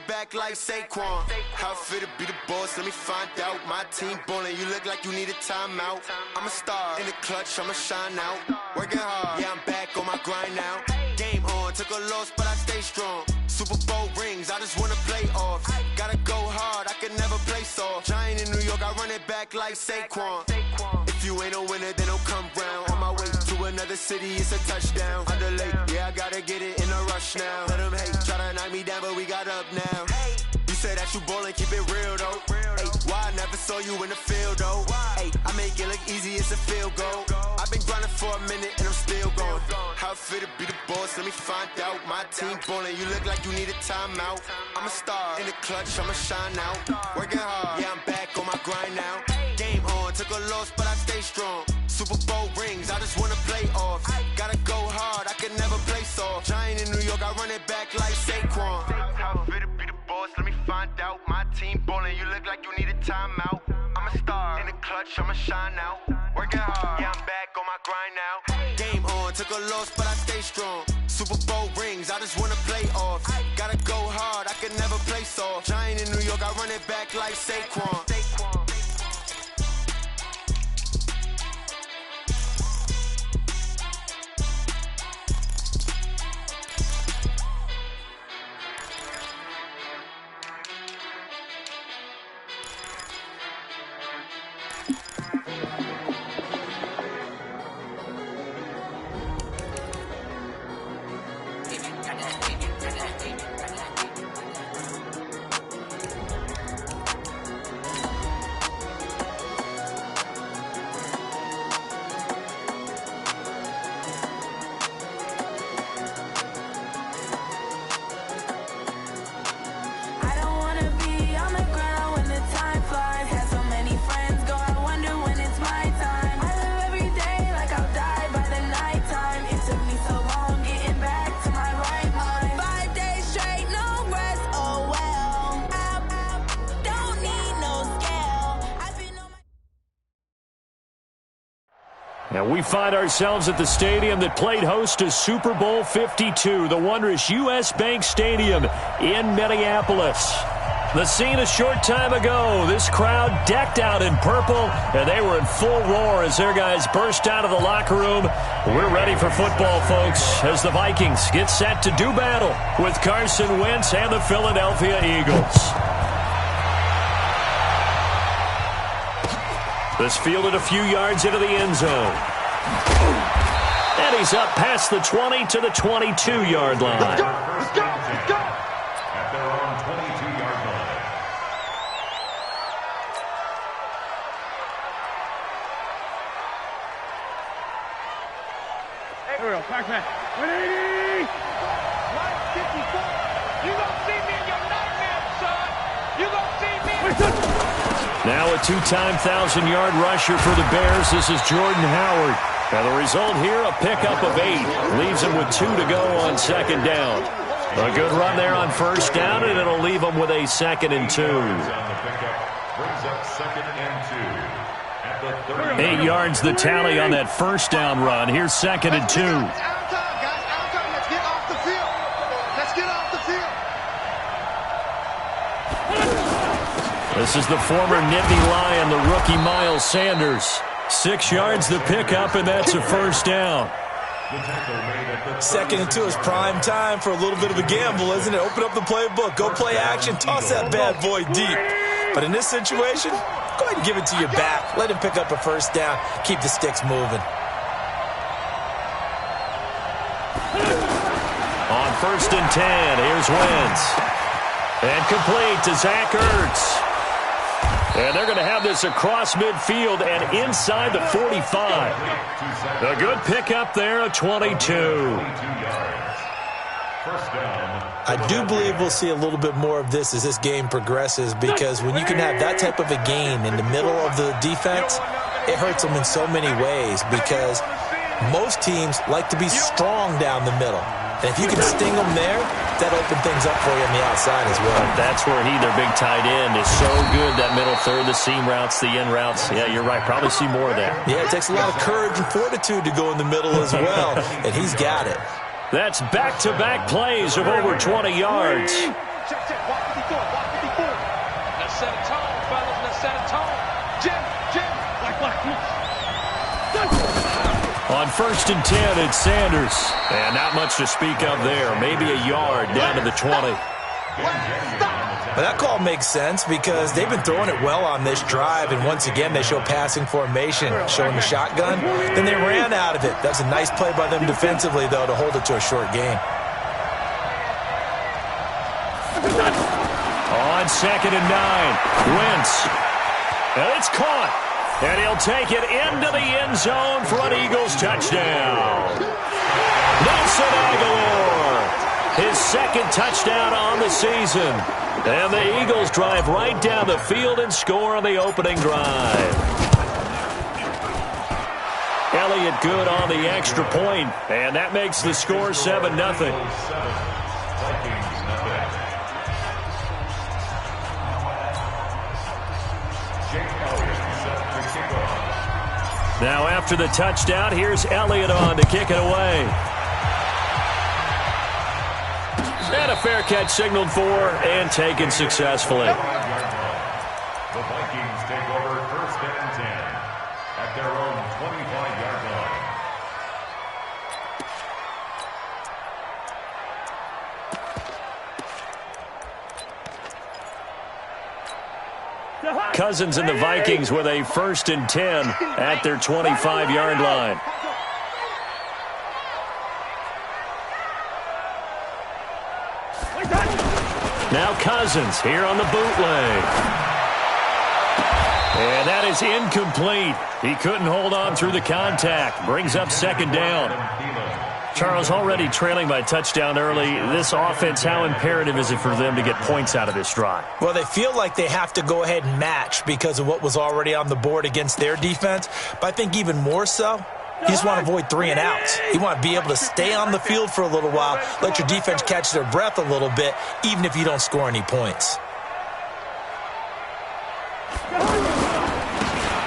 back like Saquon. How fit to be the boss, let me find out. My team ballin', you look like you need a timeout. I'm a star in the clutch, I'ma shine out. Working hard, yeah, I'm back on my grind now. Game on, took a loss, but I stay strong. Super Bowl rings, I just wanna play off. Gotta go hard, I can never play soft. Giant in New York, I run it back like Saquon. If you ain't a winner, then don't come round. On my way to another city, it's a touchdown. Underlay, yeah, I gotta get it in a rush now. Let them hate, try to knock me down, but we got up now. You say that you ballin', keep it real though. Ay, why I never saw you in the field though? Ay, I make it look easy, it's a field goal. I've been grinding for a minute and I'm still going. How fit to be the boss, let me find out. My team ballin', you look like you need a timeout. I'm a star in the clutch, I'ma shine out. Working hard, yeah, I'm back on my grind now. Game on, took a loss, but I stay strong. Super Bowl rings, I just wanna play off. Gotta go hard, I can never play soft. Giant in New York, I run it back like Saquon. How fit to be the boss, let me find out. My team ballin', you look like you need a timeout. I'm a star in the clutch, I'ma shine out. Working hard, yeah, I'm back on my grind now. Game on, took a loss, but I stay strong. Super Bowl rings, I just wanna play off. Gotta go hard, I can never play soft. Giant in New York, I run it back like Saquon. And we find ourselves at the stadium that played host to Super Bowl 52, the wondrous U.S. Bank Stadium in Minneapolis. The scene a short time ago, this crowd decked out in purple, and they were in full roar as their guys burst out of the locker room. We're ready for football, folks, as the Vikings get set to do battle with Carson Wentz and the Philadelphia Eagles. This fielded a few yards into the end zone. And he's up past the 20 to the 22-yard line. Let's go! Let's go! Let's go! At their own 22-yard line. Hey, here we go. Pac-Man. 180! 154. You gonna see me in your nightmare, son. You gonna see me. Now a two-time 1,000-yard rusher for the Bears. This is Jordan Howard. And the result here, a pickup of 8. Leaves him with 2 to go on second down. A good run there on first down, and it'll leave him with a 2nd and 2. 8 yards the tally on that first down run. Here's 2nd and 2. This is the former Nittany Lion, the rookie Miles Sanders. 6 yards the pickup, and that's a first down. 2nd and 2 is prime time for a little bit of a gamble, isn't it? Open up the playbook, go play action, toss that bad boy deep. But in this situation, go ahead and give it to your back. Let him pick up a first down. Keep the sticks moving. On 1st and 10, here's Wentz. And complete to Zach Ertz. And they're going to have this across midfield and inside the 45. A good pickup there, a 22. I do believe we'll see a little bit more of this as this game progresses, because when you can have that type of a gain in the middle of the defense, it hurts them in so many ways, because most teams like to be strong down the middle. And if you can sting them there, that opens things up for you on the outside as well. That's where their big tight end, is so good, that middle third, the seam routes, the in routes. Yeah, you're right. Probably see more of that. Yeah, it takes a lot of courage and fortitude to go in the middle as well, and he's got it. That's back-to-back plays of over 20 yards. Let's set a tone, fellas. Let's set a tone. Jim. On 1st and 10, it's Sanders. And not much to speak of there. Maybe a yard down to the 20. But that call makes sense because they've been throwing it well on this drive, and once again they show passing formation, showing the shotgun. Then they ran out of it. That's a nice play by them defensively, though, to hold it to a short gain. On 2nd and 9, Wentz. And it's caught. And he'll take it into the end zone for an Eagles touchdown. Nelson Aguilar, his 2nd touchdown on the season. And the Eagles drive right down the field and score on the opening drive. Elliott good on the extra point, and that makes the score 7-0. Now after the touchdown, here's Elliott on to kick it away. And a fair catch signaled for and taken successfully. The Vikings take over 1st and 10 at their own 25-yard line. Cousins and the Vikings with a 1st and 10 at their 25-yard line. Now Cousins here on the bootleg. And that is incomplete. He couldn't hold on through the contact. Brings up 2nd down. Charles, already trailing by touchdown early. This offense, how imperative is it for them to get points out of this drive? Well, they feel like they have to go ahead and match because of what was already on the board against their defense. But I think even more so, you just want to avoid 3 and outs. You want to be able to stay on the field for a little while, let your defense catch their breath a little bit, even if you don't score any points.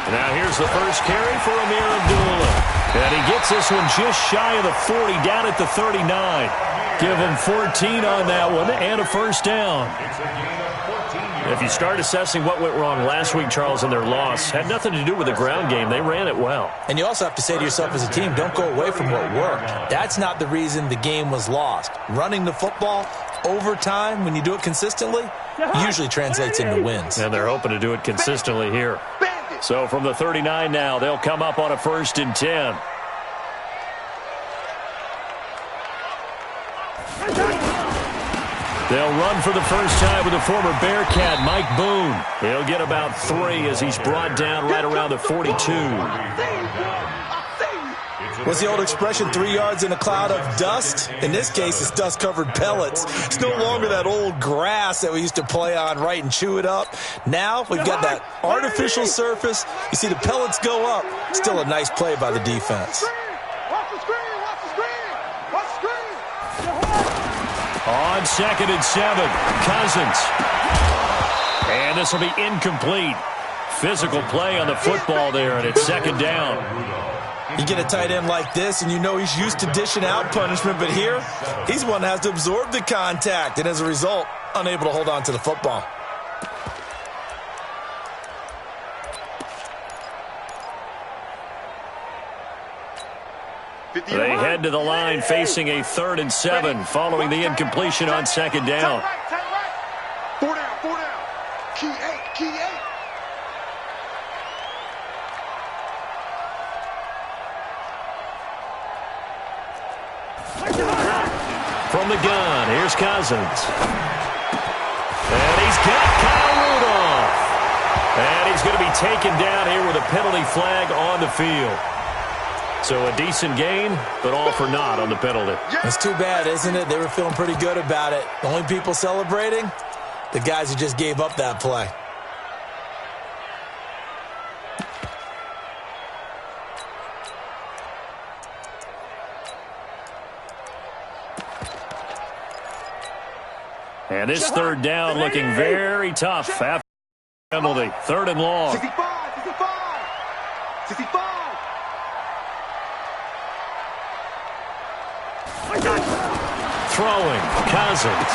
Now here's the first carry for Amir Abdullah. And he gets this one just shy of the 40, down at the 39. Give him 14 on that one and a 1st down. If you start assessing what went wrong last week, Charles, in their loss, had nothing to do with the ground game. They ran it well. And you also have to say to yourself as a team, don't go away from what worked. That's not the reason the game was lost. Running the football over time, when you do it consistently, usually translates into wins. And they're hoping to do it consistently here. So from the 39 now, they'll come up on a 1st and 10. They'll run for the first time with the former Bearcat, Mike Boone. He'll get about 3 as he's brought down right around the 42. What's the old expression, 3 yards in a cloud of dust? In this case, it's dust-covered pellets. It's no longer that old grass that we used to play on, right, and chew it up. Now we've got that artificial surface. You see the pellets go up. Still a nice play by the defense. On 2nd and 7, Cousins. And this will be incomplete. Physical play on the football there, and it's 2nd down. You get a tight end like this, and you know he's used to dishing out punishment, but here, he's one that has to absorb the contact, and as a result, unable to hold on to the football. They head to the line facing a 3rd and 7 following the incompletion on 2nd down. 4 down. Key 8. From the gun, here's Cousins. And he's got Kyle Rudolph. And he's going to be taken down here with a penalty flag on the field. So a decent gain, but all for naught on the penalty. It's too bad, isn't it? They were feeling pretty good about it. The only people celebrating, the guys who just gave up that play. And this 3rd down looking very tough after the penalty. 3rd and long. 65. Throwing, Cousins.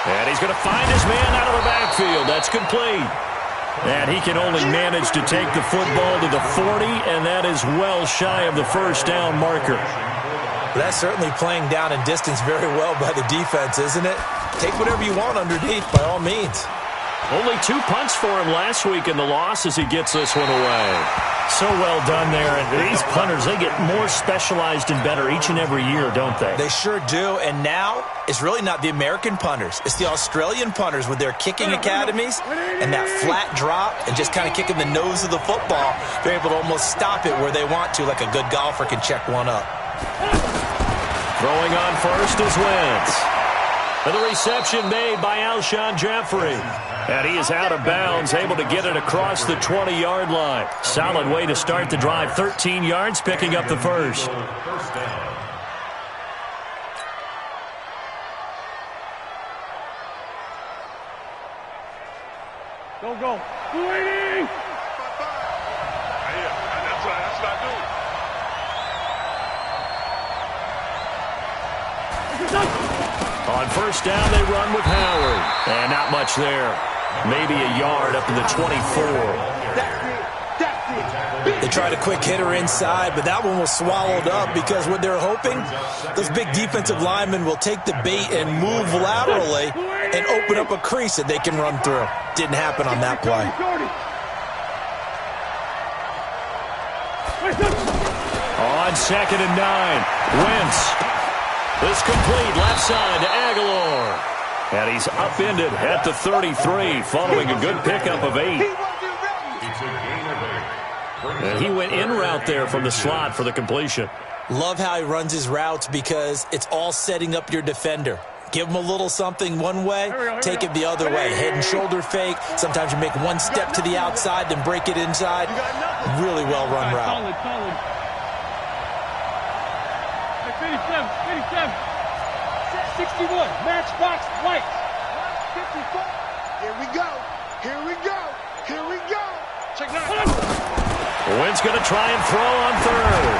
And he's going to find his man out of the backfield. That's complete. And he can only manage to take the football to the 40, and that is well shy of the first down marker. That's certainly playing down in distance very well by the defense, isn't it? Take whatever you want underneath, by all means. Only 2 punts for him last week in the loss as he gets this one away. So well done there. And these punters, they get more specialized and better each and every year, don't they? They sure do. And now it's really not the American punters. It's the Australian punters with their kicking academies and that flat drop and just kind of kicking the nose of the football. They're able to almost stop it where they want to, like a good golfer can check one up. Throwing on first is Wentz. And the reception made by Alshon Jeffrey. And he is out of bounds, able to get it across the 20-yard line. Solid way to start the drive. 13 yards, picking up the first. Go. Waiting! That's what I do. On first down, they run with Howard. And not much there. Maybe a yard up to the 24. They tried a quick hitter inside, but that one was swallowed up because what they're hoping, those big defensive linemen will take the bait and move laterally and open up a crease that they can run through. Didn't happen on that play. On 2nd and 9, Wentz. This complete left side to Aguilar. And he's upended at the 33 following a good pickup of 8. And he went in route there from the slot for the completion. Love how he runs his routes because it's all setting up your defender. Give him a little something one way, take it the other way. Head and shoulder fake. Sometimes you make one step to the outside, then break it inside. Really well run route. 57, 61, matchbox white. 54. Here we go. Check that. Wentz going to try and throw on third.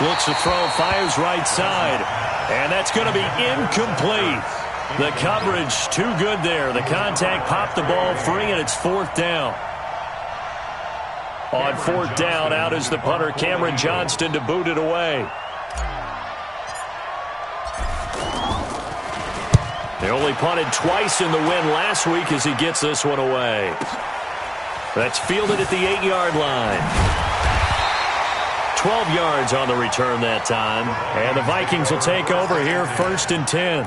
Looks to throw, fires right side. And that's going to be incomplete. The coverage too good there. The contact popped the ball free, and it's 4th down. On 4th down, out is the punter, Cameron Johnston, to boot it away. They only punted twice in the win last week as he gets this one away. That's fielded at the 8-yard line. 12 yards on the return that time. And the Vikings will take over here 1st and 10.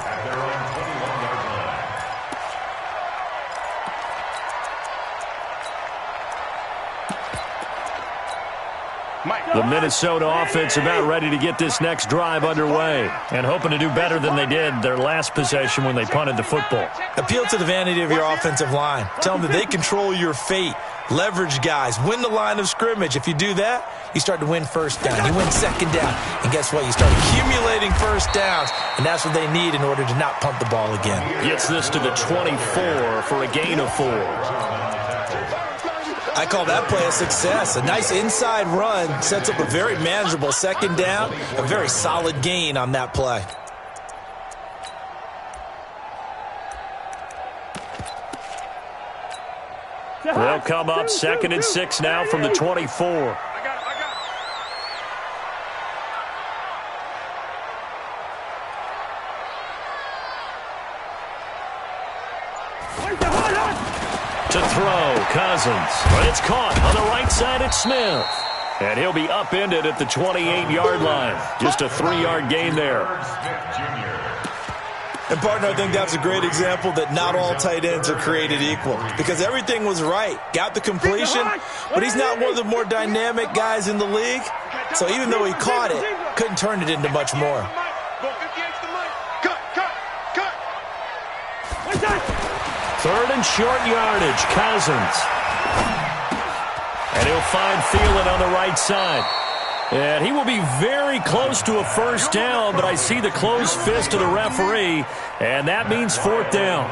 The Minnesota offense about ready to get this next drive underway and hoping to do better than they did their last possession when they punted the football. Appeal to the vanity of your offensive line. Tell them that they control your fate. Leverage guys. Win the line of scrimmage. If you do that, you start to win 1st down. You win 2nd down. And guess what? You start accumulating 1st downs, and that's what they need in order to not punt the ball again. Gets this to the 24 for a gain of 4. I call that play a success. A nice inside run sets up a very manageable 2nd down. A very solid gain on that play. They'll come up 2nd and 6 now from the 24. To throw, Cousins. But it's caught on the right side at Smith. And he'll be upended at the 28-yard line. Just a 3-yard gain there. And, partner, I think that's a great example that not all tight ends are created equal. Because everything was right. Got the completion, but he's not one of the more dynamic guys in the league. So even though he caught it, couldn't turn it into much more. Third and short yardage, Cousins. And he'll find Thielen on the right side. And he will be very close to a 1st down, but I see the closed fist of the referee, and that means 4th down.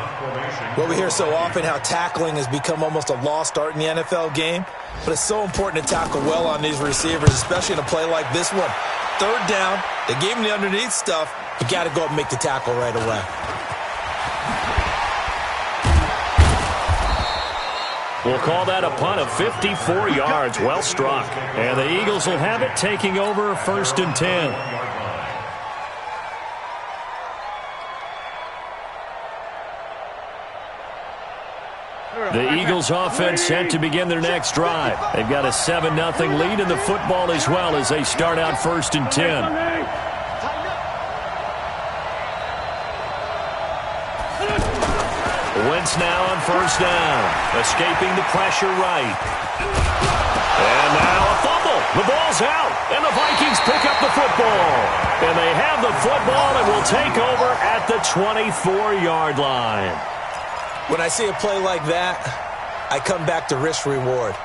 Well, we hear so often how tackling has become almost a lost art in the NFL game, but it's so important to tackle well on these receivers, especially in a play like this one. 3rd down, they gave him the underneath stuff. You got to go up and make the tackle right away. We'll call that a punt of 54 yards. Well struck. And the Eagles will have it, taking over 1st and 10. The Eagles offense set to begin their next drive. They've got a 7-0 lead in the football as well as they start out 1st and 10. Wentz now on 1st down, escaping the pressure right. And now a fumble. The ball's out, and the Vikings pick up the football. And they have the football and will take over at the 24-yard line. When I see a play like that, I come back to risk-reward.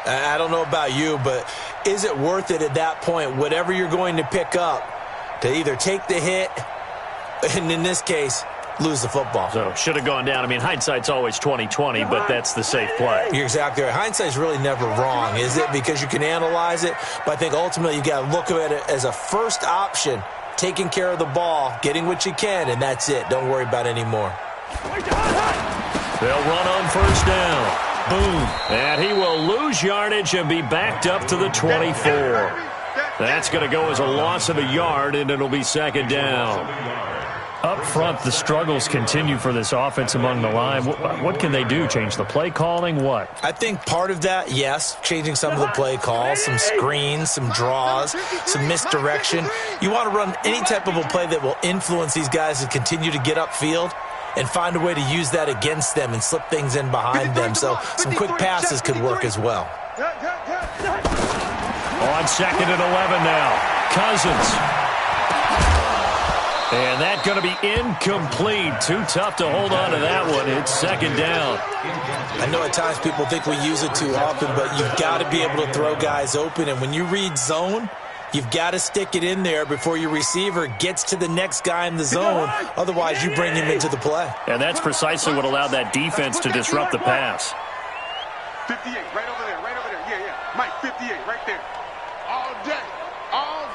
I don't know about you, but is it worth it at that point, whatever you're going to pick up, to either take the hit, and in this case, lose the football? So, should have gone down. I mean, hindsight's always 20/20, but that's the safe play. You're exactly right. Hindsight's really never wrong, is it? Because you can analyze it, but I think ultimately you got to look at it as a first option, taking care of the ball, getting what you can, and that's it. Don't worry about any more. They'll run on 1st down. Boom. And he will lose yardage and be backed up to the 24. That's going to go as a loss of a yard, and it'll be 2nd down. Up front, the struggles continue for this offense among the line. What can they do? Change the play calling? What? I think part of that, yes, changing some of the play calls, some screens, some draws, some misdirection. You want to run any type of a play that will influence these guys to continue to get upfield and find a way to use that against them and slip things in behind them. So some quick passes could work as well. On 2nd and 11 now. Cousins. And that's going to be incomplete. Too tough to hold on to that one. It's 2nd down. I know at times people think we use it too often, but you've got to be able to throw guys open. And when you read zone, you've got to stick it in there before your receiver gets to the next guy in the zone. Otherwise, you bring him into the play. And that's precisely what allowed that defense to disrupt the pass. 58, right over there, right over there. Yeah. Mike, 58, right there. All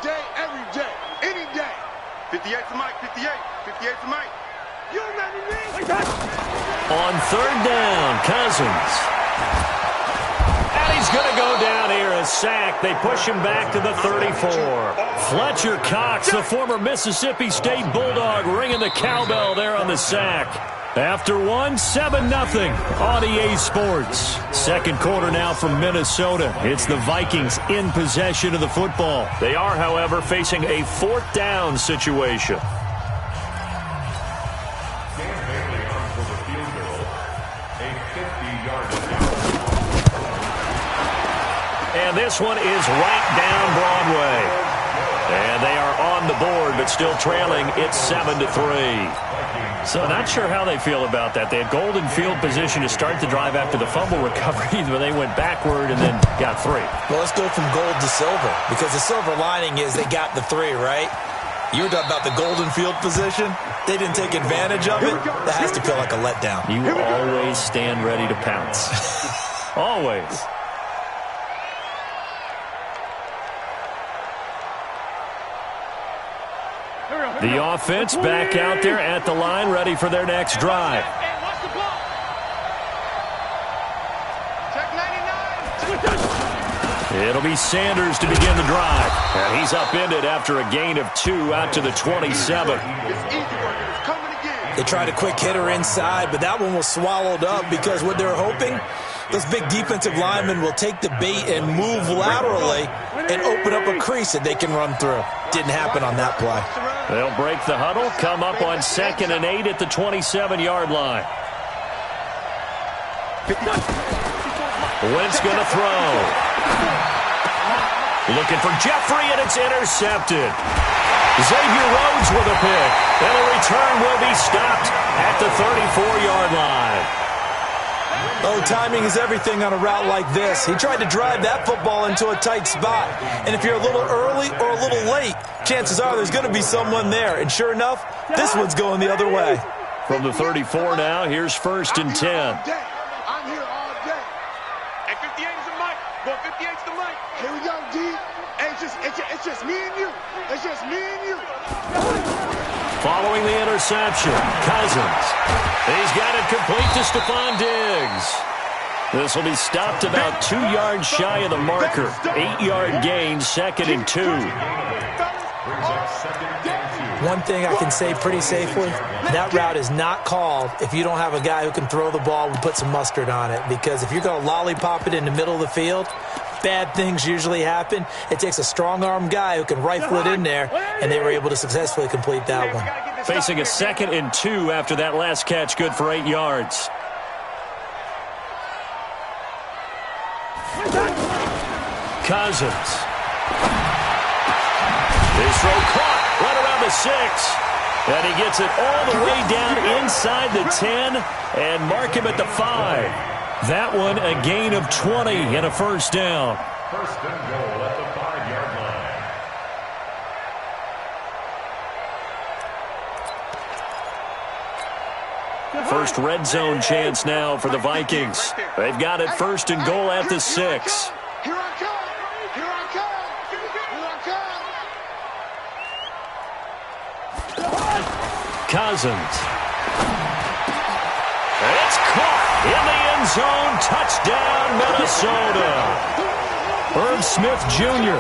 day, every day, any day. 58 to Mike, 58 to Mike. You remember me? On 3rd down, Cousins. And he's going to go down here, a sack. They push him back to the 34. Fletcher Cox, the former Mississippi State Bulldog, ringing the cowbell there on the sack. After 7-0 on EA Sports. 2nd quarter now from Minnesota. It's the Vikings in possession of the football. They are, however, facing a 4th down situation. And this one is right down Broadway. And they are on the board, but still trailing. It's 7-3. So not sure how they feel about that. They had golden field position to start the drive after the fumble recovery, but they went backward and then got 3. Well, let's go from gold to silver, because the silver lining is they got the 3, right? You were talking about the golden field position. They didn't take advantage of it. That has to feel like a letdown. You always stand ready to pounce. Always. The offense back out there at the line, ready for their next drive. It'll be Sanders to begin the drive. And he's upended after a gain of 2 out to the 27. They tried a quick hitter inside, but that one was swallowed up because what they're hoping, those big defensive linemen will take the bait and move laterally and open up a crease that they can run through. Didn't happen on that play. They'll break the huddle, come up on 2nd and 8 at the 27-yard line. Wentz going to throw. Looking for Jeffrey, and it's intercepted. Xavier Rhodes with a pick. And a return will be stopped at the 34-yard line. Oh, timing is everything on a route like this. He tried to drive that football into a tight spot. And if you're a little early or a little late, chances are there's going to be someone there. And sure enough, this one's going the other way. From the 34 now, here's 1st and 10. I'm here all day. And 58 is the mic. Well, 58 is the mic. Here we go, D. It's just me and you. It's just me and you. Following the interception, Cousins. He's got it complete to Stephon Diggs. This will be stopped about 2 yards shy of the marker. 8-yard gain, 2nd and 2. One thing I can say pretty safely, that route is not called if you don't have a guy who can throw the ball and put some mustard on it. Because if you're going to lollipop it in the middle of the field, bad things usually happen. It takes a strong-arm guy who can rifle it in there, and they were able to successfully complete that one. Facing a 2nd and 2 after that last catch, good for 8 yards. Cousins. His throw caught right around the 6. And he gets it all the way down inside the 10 and mark him at the 5. That one a gain of 20 and a first down. First and goal at the 5-yard line. First red zone chance now for the Vikings. They've got it first and goal at the 6. Here I come. Here I come. Here I come. Cousins. It's caught in the end zone. Touchdown, Minnesota. Irv Smith Jr.,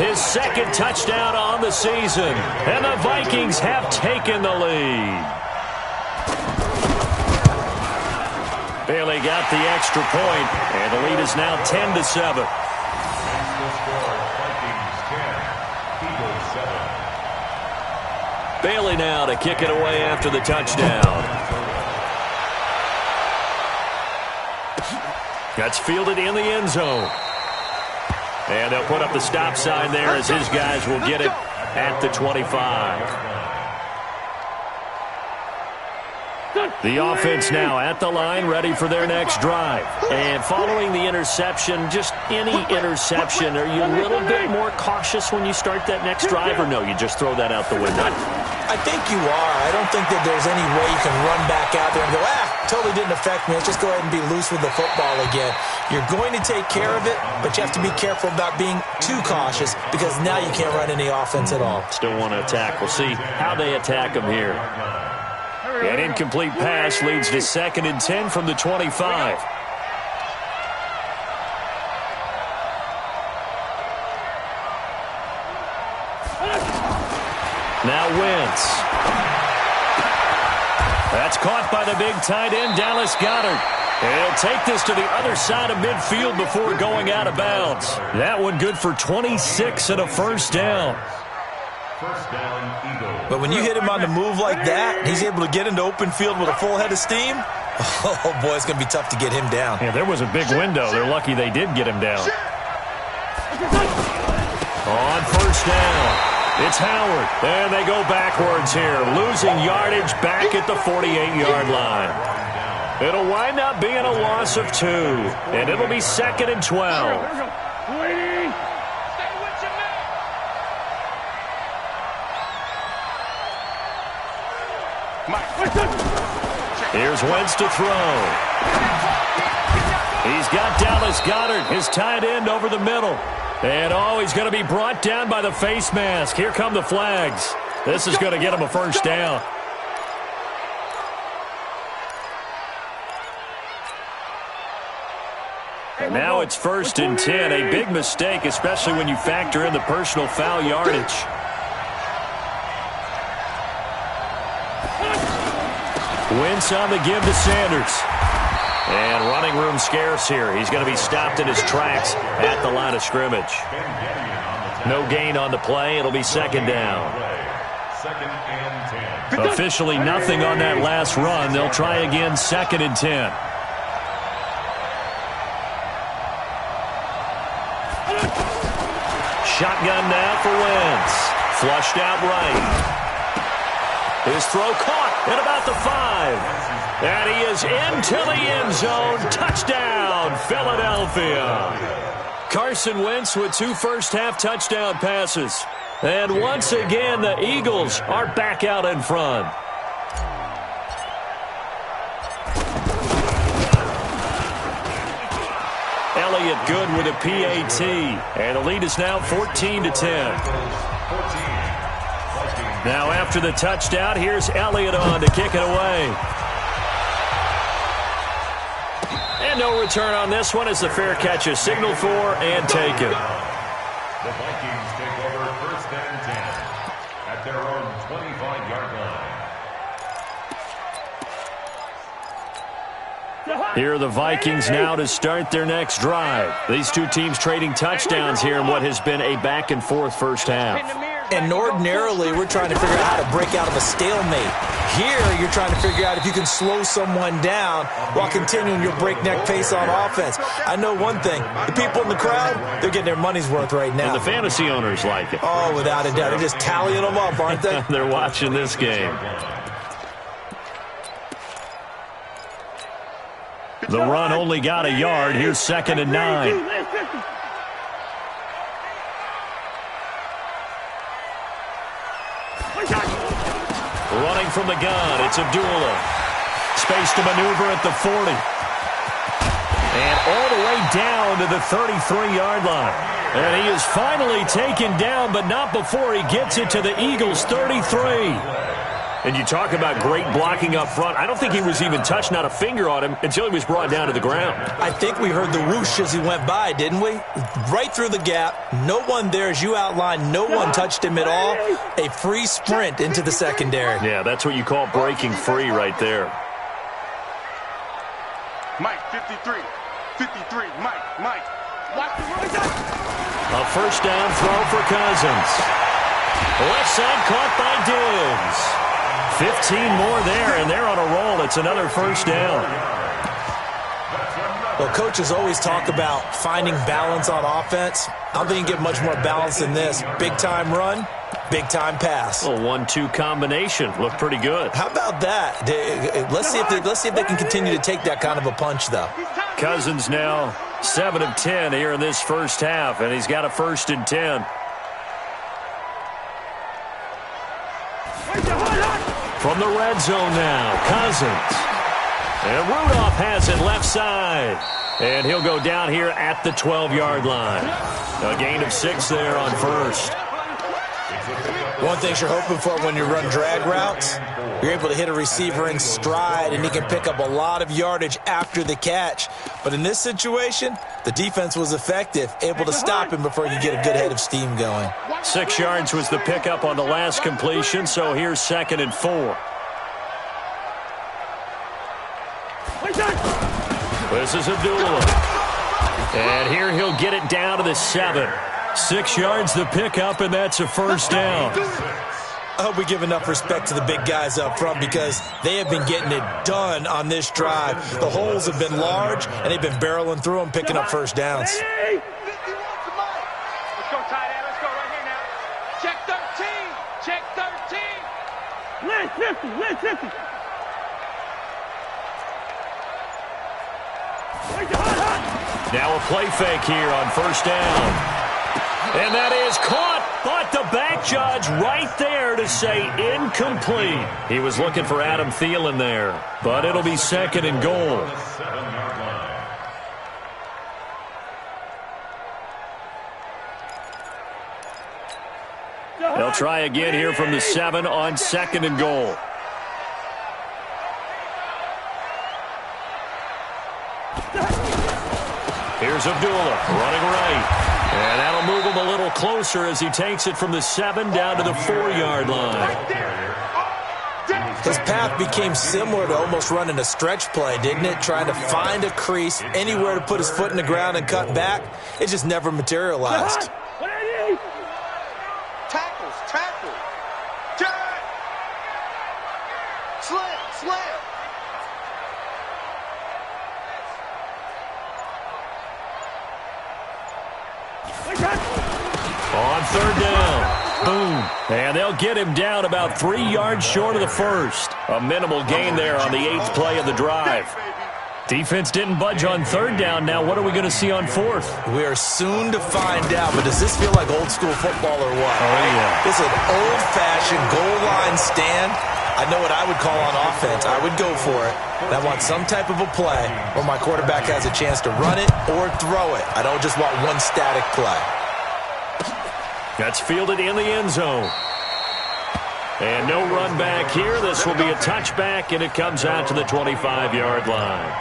his 2nd touchdown on the season. And the Vikings have taken the lead. Bailey got the extra point, and the lead is now 10-7. Bailey now to kick it away after the touchdown. That's fielded in the end zone. And they'll put up the stop sign there as his guys will get it at the 25. The offense now at the line, ready for their next drive. And following the interception, just any interception, are you a little bit more cautious when you start that next drive, or no, you just throw that out the window? I think you are. I don't think that there's any way you can run back out there and go, totally didn't affect me. Let's just go ahead and be loose with the football again. You're going to take care of it, but you have to be careful about being too cautious because now you can't run any offense at all. Still want to attack. We'll see how they attack them here. An incomplete pass leads to 2nd and 10 from the 25. Now Wentz. That's caught by the big tight end, Dallas Goedert. He'll take this to the other side of midfield before going out of bounds. That one good for 26 and a first down. First down, Eagles. But when you hit him on the move like that, he's able to get into open field with a full head of steam. Oh, boy, it's going to be tough to get him down. Yeah, there was a big window. They're lucky they did get him down. On first down, it's Howard. And they go backwards here, losing yardage back at the 48-yard line. It'll wind up being a loss of 2, and it'll be 2nd and 12. Here's Wentz to throw. He's got Dallas Goedert, his tight end, over the middle. And, he's going to be brought down by the face mask. Here come the flags. This is going to get him a first down. And now it's 1st and 10. A big mistake, especially when you factor in the personal foul yardage. Wentz on the give to Sanders. And running room scarce here. He's going to be stopped in his tracks at the line of scrimmage. No gain on the play. It'll be 2nd down. 2nd and 10. Officially nothing on that last run. They'll try again 2nd and 10. Shotgun now for Wentz. Flushed out right. His throw caught at about the 5. And he is into the end zone. Touchdown, Philadelphia. Carson Wentz with 2 first-half touchdown passes. And once again, the Eagles are back out in front. Elliott good with a PAT. And the lead is now 14-10. Now after the touchdown, here's Elliott on to kick it away. And no return on this one as the fair catch is signaled for and taken. The Vikings take over 1st and 10 at their own 25-yard line. Here are the Vikings now to start their next drive. These two teams trading touchdowns here in what has been a back-and-forth first half. And ordinarily, we're trying to figure out how to break out of a stalemate. Here, you're trying to figure out if you can slow someone down while continuing your breakneck pace on offense. I know one thing. The people in the crowd, they're getting their money's worth right now. And the fantasy owners like it. Oh, without a doubt. They're just tallying them up, aren't they? They're watching this game. The run only got a yard. Here's 2nd and 9. Running from the gun, it's Abdullah. Space to maneuver at the 40. And all the way down to the 33-yard line. And he is finally taken down, but not before he gets it to the Eagles' 33. And you talk about great blocking up front. I don't think he was even touched, not a finger on him, until he was brought down to the ground. I think we heard the whoosh as he went by, didn't we? Right through the gap. No one there, as you outlined. No one touched him at all. A free sprint into the secondary. Yeah, that's what you call breaking free right there. Mike, 53. 53. Mike. A first down throw for Cousins. Left side caught by Diggs. 15 more there, and they're on a roll. It's another first down. Well, coaches always talk about finding balance on offense. I don't think you get much more balance than this. Big-time run, big-time pass. A 1-2 combination. Looked pretty good. How about that? Let's see if they can continue to take that kind of a punch, though. Cousins now 7 of 10 here in this first half, and he's got a 1st and 10. From the red zone now, Cousins. And Rudolph has it left side. And he'll go down here at the 12-yard line. A gain of 6 there on first. One thing you're hoping for when you run drag routes, you're able to hit a receiver in stride, and he can pick up a lot of yardage after the catch. But in this situation, the defense was effective, able to stop him before he could get a good head of steam going. 6 yards was the pickup on the last completion, so here's 2nd and 4. This is Abdullah. And here he'll get it down to the 7. 6 yards the pickup, and that's a first down. I hope we give enough respect to the big guys up front because they have been getting it done on this drive. The holes have been large, and they've been barreling through them, picking up first downs. Let's go, tight end. Let's go right here now. Check 13. Check 13. Listen. Now a play fake here on first down. And that is caught, but the back judge right there to say incomplete. He was looking for Adam Thielen there, but it'll be 2nd and goal. They'll try again here from the 7 on 2nd and goal. Here's Abdullah running right. And that'll move him a little closer as he takes it from the 7 down to the 4-yard line. His path became similar to almost running a stretch play, didn't it? Trying to find a crease, anywhere to put his foot in the ground and cut back. It just never materialized. Tackles. Jack. Slam. On 3rd down. Boom. And they'll get him down about 3 yards short of the first. A minimal gain there on the 8th play of the drive. Defense didn't budge on 3rd down. Now what are we going to see on 4th? We are soon to find out, but does this feel like old school football or what? Oh, yeah. It's an old-fashioned goal line stand. I know what I would call on offense. I would go for it. And I want some type of a play where my quarterback has a chance to run it or throw it. I don't just want one static play. That's fielded in the end zone. And no run back here. This will be a touchback, and it comes out to the 25-yard line.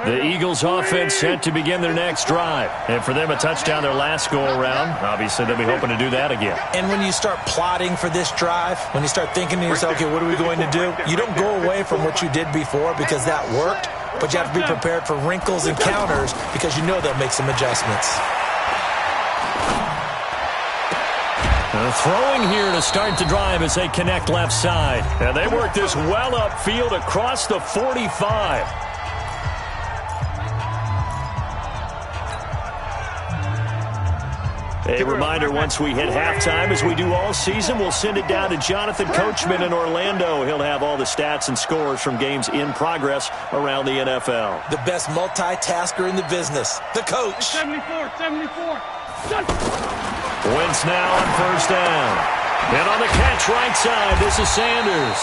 The Eagles offense set to begin their next drive. And for them, a touchdown their last go-around. Obviously, they'll be hoping to do that again. And when you start plotting for this drive, when you start thinking to yourself, okay, what are we going to do? You don't go away from what you did before because that worked, but you have to be prepared for wrinkles and counters because you know they'll make some adjustments. Throwing here to start the drive as they connect left side. And they work this well upfield across the 45. A reminder, once we hit halftime, as we do all season, we'll send it down to Jonathan Coachman in Orlando. He'll have all the stats and scores from games in progress around the NFL. The best multitasker in the business, the coach. 74. Wentz now on first down. And on the catch right side, this is Sanders.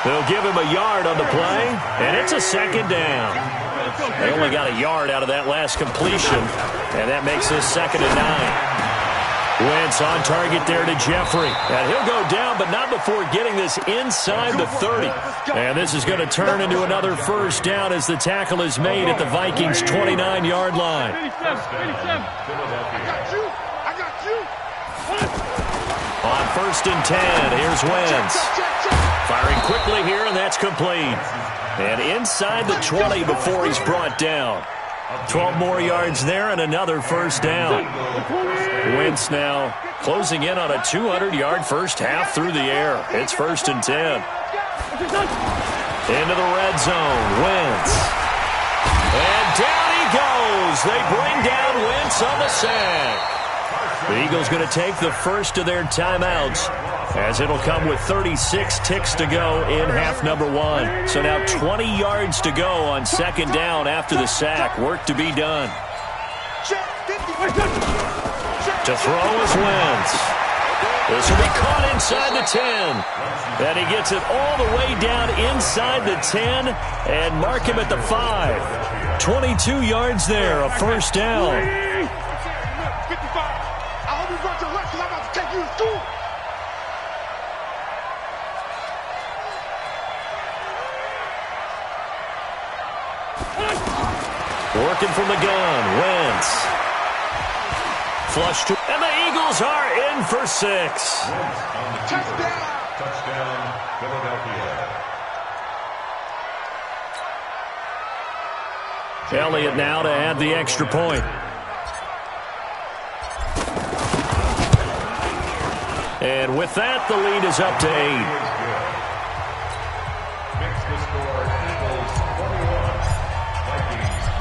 They'll give him a yard on the play, and it's a second down. They only got a yard out of that last completion, and that makes this 2nd and 9. Wentz on target there to Jeffrey. And he'll go down, but not before getting this inside the 30. And this is going to turn into another first down as the tackle is made at the Vikings' 29-yard line. On 1st and 10, here's Wentz. Firing quickly here, and that's complete. And inside the 20 before he's brought down. 12 more yards there and another first down. Wentz now closing in on a 200-yard first half through the air. It's 1st and 10. Into the red zone. Wentz. And down he goes. They bring down Wentz on the sack. The Eagles going to take the first of their timeouts, as it'll come with 36 ticks to go in half number 1. So now 20 yards to go on 2nd down after the sack. Work to be done. To throw is Wentz. This will be caught inside the 10. And he gets it all the way down inside the 10 and mark him at the 5. 22 yards there, a first down. Working from the gun, Wentz. Flush to, and the Eagles are in for 6. Touchdown, Philadelphia. Elliott now to add the extra point. And with that, the lead is up to 8.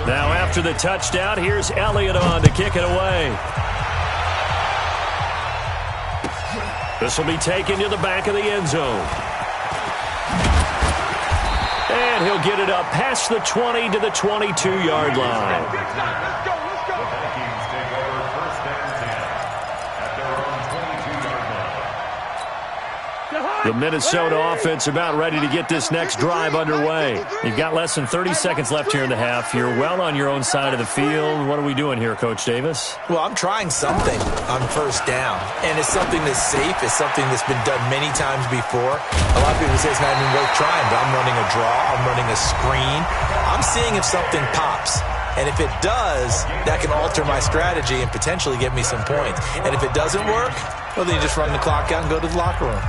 Now after the touchdown, here's Elliott on to kick it away. This will be taken to the back of the end zone. And he'll get it up past the 20 to the 22-yard line. Let's go. The Vikings take over 1st and 10 at their own 22-yard line. The Minnesota offense about ready to get this next drive underway. You've got less than 30 seconds left here in the half. You're well on your own side of the field. What are we doing here, Coach Davis? Well, I'm trying something on first down, and it's something that's safe. It's something that's been done many times before. A lot of people say it's not even worth trying, but I'm running a draw. I'm running a screen. I'm seeing if something pops. And if it does, that can alter my strategy and potentially get me some points. And if it doesn't work, well, then you just run the clock out and go to the locker room.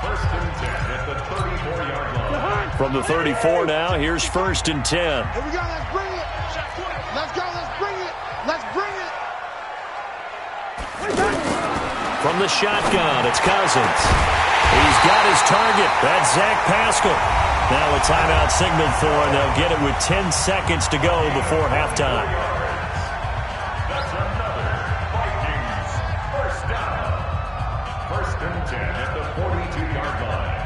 1st and 10 at the 34-yard line. From the 34 now, here's 1st and 10. Here we go, let's bring it. Let's go, let's bring it. Let's bring it. From the shotgun, it's Cousins. He's got his target. That's Zach Pascal. Now a timeout signaled for, and they'll get it with 10 seconds to go before halftime. That's another Vikings first down. 1st and 10 at the 42-yard line.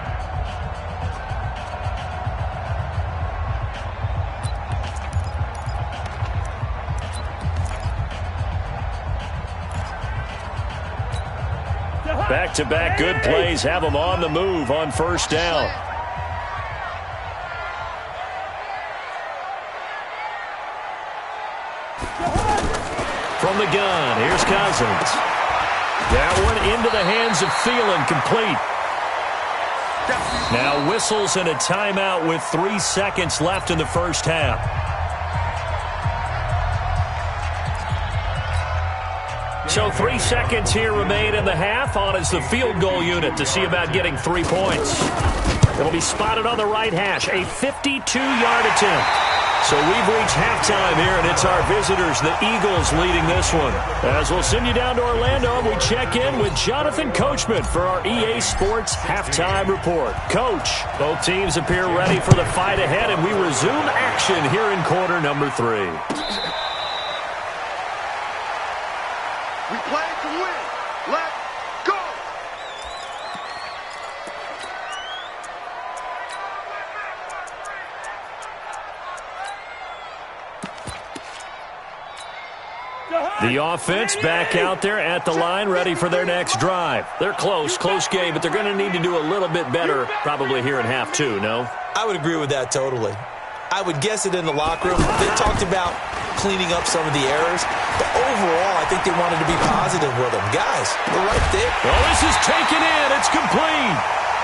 Back-to-back good plays have them on the move on first down. From the gun, here's Cousins. That one into the hands of Thielen, complete. Now whistles and a timeout with 3 seconds left in the first half. So 3 seconds here remain in the half. On is the field goal unit to see about getting 3 points. It'll be spotted on the right hash, a 52-yard attempt. So we've reached halftime here, and it's our visitors, the Eagles, leading this one. As we'll send you down to Orlando, we check in with Jonathan Coachman for our EA Sports Halftime Report. Coach, both teams appear ready for the fight ahead, and we resume action here in quarter number 3. We play to win. Let's go. The offense back out there at the line, ready for their next drive. They're close game, but they're going to need to do a little bit better probably here in half 2, no? I would agree with that totally. I would guess it in the locker room. They talked about cleaning up some of the errors, but overall, I think they wanted to be positive with them. Guys, they're right there. Well, this is taken in. It's complete.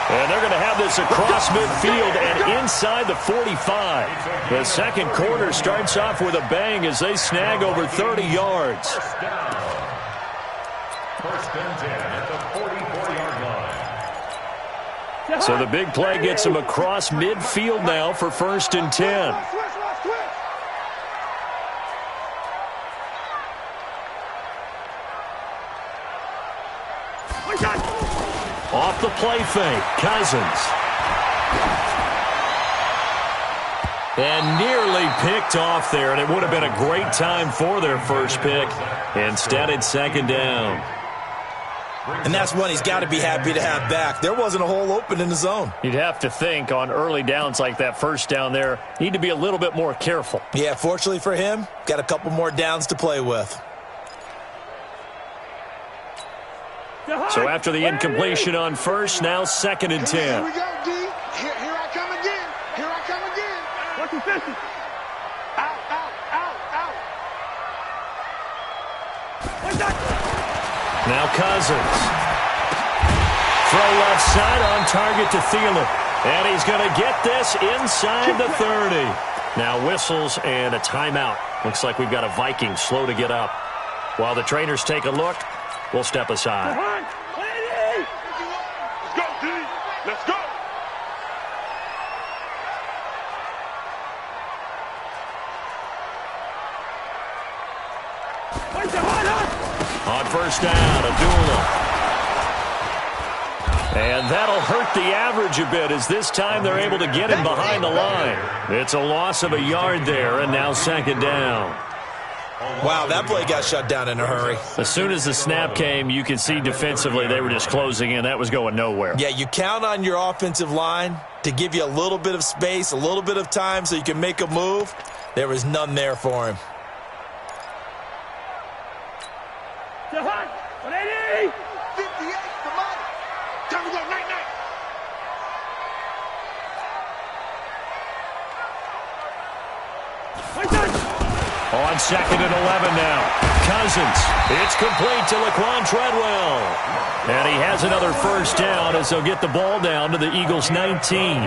And they're going to have this across midfield and inside the 45. The second quarter starts off with a bang as they snag over 30 yards. First and 10 at the 44-yard line. So the big play gets them across midfield now for first and 10. Off the play fake, Cousins. And nearly picked off there, and it would have been a great time for their first pick. Instead, it's second down. And that's one he's got to be happy to have back. There wasn't a hole open in the zone. You'd have to think on early downs like that first down there, need to be a little bit more careful. Yeah, fortunately for him, got a couple more downs to play with. So after the incompletion on first, now second and 10. Here we go, D. Here I come again. Here I come again. What's the 50? Out. Now Cousins. Throw left side on target to Thielen. And he's going to get this inside the 30. Now whistles and a timeout. Looks like we've got a Viking slow to get up. While the trainers take a look, we'll step aside. Let's go, D. Let's go. On first down, Abdullah. And that'll hurt the average a bit as this time they're able to get him behind the line. It's a loss of a yard there, and now second down. Wow, that play got shut down in a hurry. As soon as the snap came, you could see defensively they were just closing in. That was going nowhere. Yeah, you count on your offensive line to give you a little bit of space, a little bit of time so you can make a move. There was none there for him. 58, come on. Time to go, night. On second and 11 now. Cousins. It's complete to Laquan Treadwell. And he has another first down as they'll get the ball down to the Eagles' 19.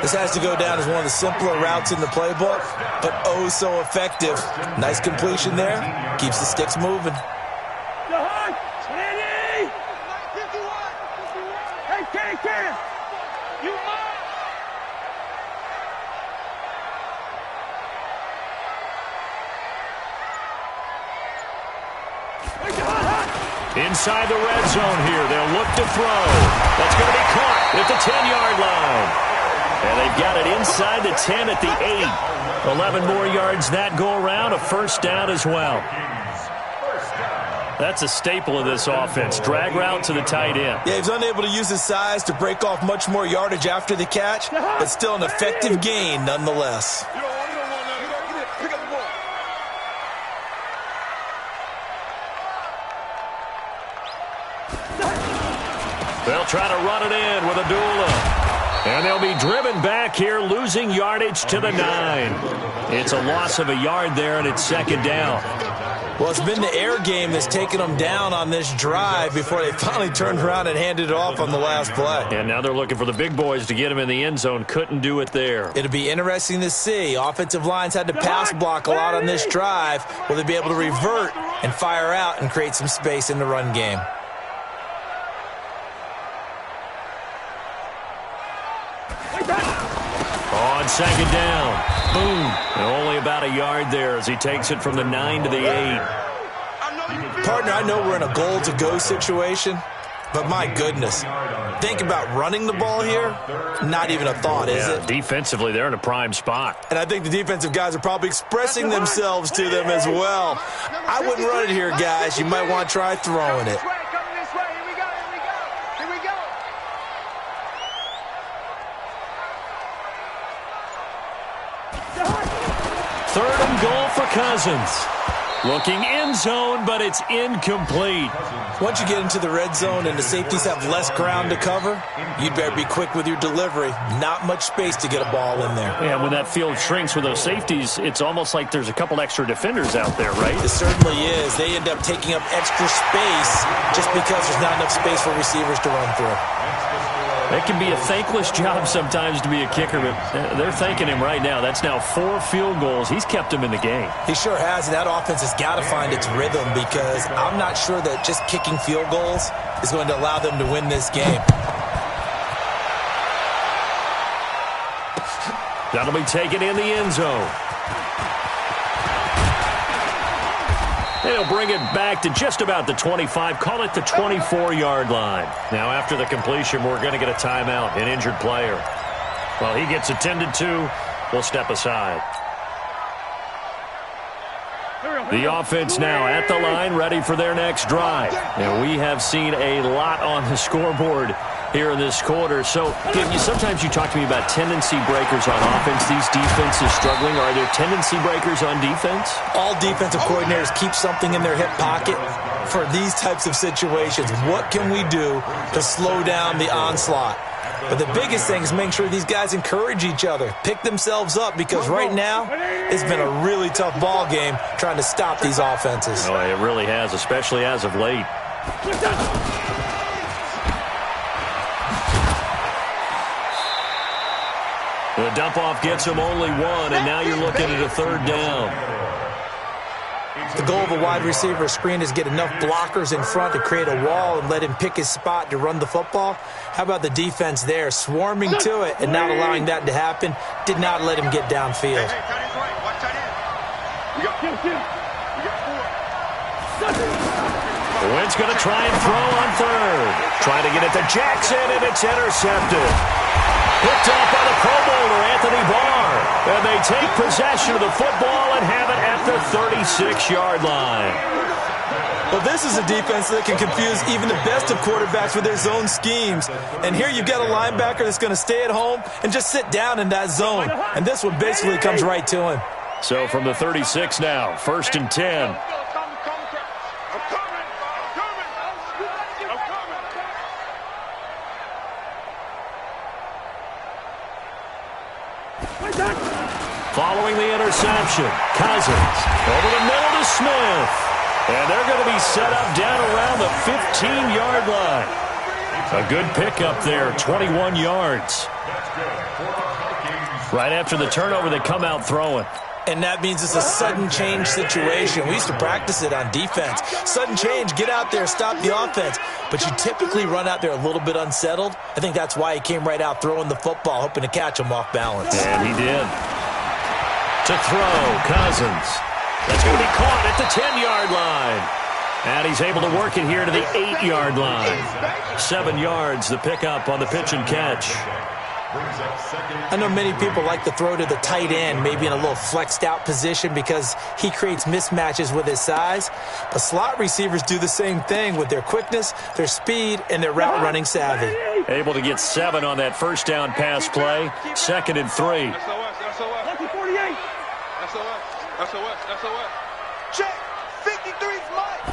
This has to go down as one of the simpler routes in the playbook, but oh so effective. Nice completion there. Keeps the sticks moving. Inside the red zone here. They'll look to throw. That's going to be caught at the 10-yard line. And they've got it inside the 10 at the 8. 11 more yards that go around. A first down as well. That's a staple of this offense. Drag route to the tight end. Yeah, he's unable to use his size to break off much more yardage after the catch, but still an effective gain nonetheless. They'll try to run it in with Abdullah. And they'll be driven back here, losing yardage to the 9. It's a loss of a yard there, and it's second down. Well, it's been the air game that's taken them down on this drive before they finally turned around and handed it off on the last play. And now they're looking for the big boys to get him in the end zone. Couldn't do it there. It'll be interesting to see. Offensive lines had to pass block a lot on this drive. Will they be able to revert and fire out and create some space in the run game? On second down. Boom. And only about a yard there as he takes it from the 9 to the 8. Partner, I know we're in a goal-to-go situation, but my goodness. Think about running the ball here. Not even a thought, is it? Defensively, they're in a prime spot. And I think the defensive guys are probably expressing themselves to them as well. I wouldn't run it here, guys. You might want to try throwing it. Third and goal for Cousins. Looking end zone, but it's incomplete. Once you get into the red zone and the safeties have less ground to cover, you'd better be quick with your delivery. Not much space to get a ball in there. Yeah, when that field shrinks with those safeties, it's almost like there's a couple extra defenders out there, right? It certainly is. They end up taking up extra space just because there's not enough space for receivers to run through. It can be a thankless job sometimes to be a kicker, but they're thanking him right now. That's now 4 field goals. He's kept them in the game. He sure has, and that offense has got to find its rhythm because I'm not sure that just kicking field goals is going to allow them to win this game. That'll be taken in the end zone. They'll bring it back to just about the 25. Call it the 24-yard line. Now, after the completion, we're going to get a timeout, an injured player. While he gets attended to, we'll step aside. The offense now at the line, ready for their next drive. And we have seen a lot on the scoreboard here in this quarter. So, sometimes you talk to me about tendency breakers on offense. These defenses struggling. Are there tendency breakers on defense? All defensive coordinators keep something in their hip pocket for these types of situations. What can we do to slow down the onslaught? But the biggest thing is making sure these guys encourage each other, pick themselves up, because right now it's been a really tough ball game trying to stop these offenses. Oh, it really has, especially as of late. The dump-off gets him only 1, and now you're looking at a third down. The goal of a wide receiver screen is get enough blockers in front to create a wall and let him pick his spot to run the football. How about the defense there, swarming to it and not allowing that to happen? Did not let him get downfield. Wentz going to try and throw on third. Trying to get it to Jackson, and it's intercepted. Picked off by the Pro Bowler, Anthony Barr. And they take possession of the football and have it at the 36-yard line. Well, this is a defense that can confuse even the best of quarterbacks with their zone schemes. And here you've got a linebacker that's going to stay at home and just sit down in that zone. And this one basically comes right to him. So from the 36 now, 1st and 10. Following the interception, Cousins over the middle to Smith. And they're going to be set up down around the 15-yard line. A good pickup there, 21 yards. Right after the turnover, they come out throwing. And that means it's a sudden change situation. We used to practice it on defense. Sudden change, get out there, stop the offense. But you typically run out there a little bit unsettled. I think that's why he came right out throwing the football, hoping to catch him off balance. And he did. To throw, Cousins. That's going to be caught at the 10-yard line. And he's able to work it here to the 8-yard line. 7 yards, the pickup on the pitch and catch. I know many people like to throw to the tight end, maybe in a little flexed out position because he creates mismatches with his size. But slot receivers do the same thing with their quickness, their speed, and their route running savvy. Able to get 7 on that first down pass play. 2nd and 3. Check. 53's Mike.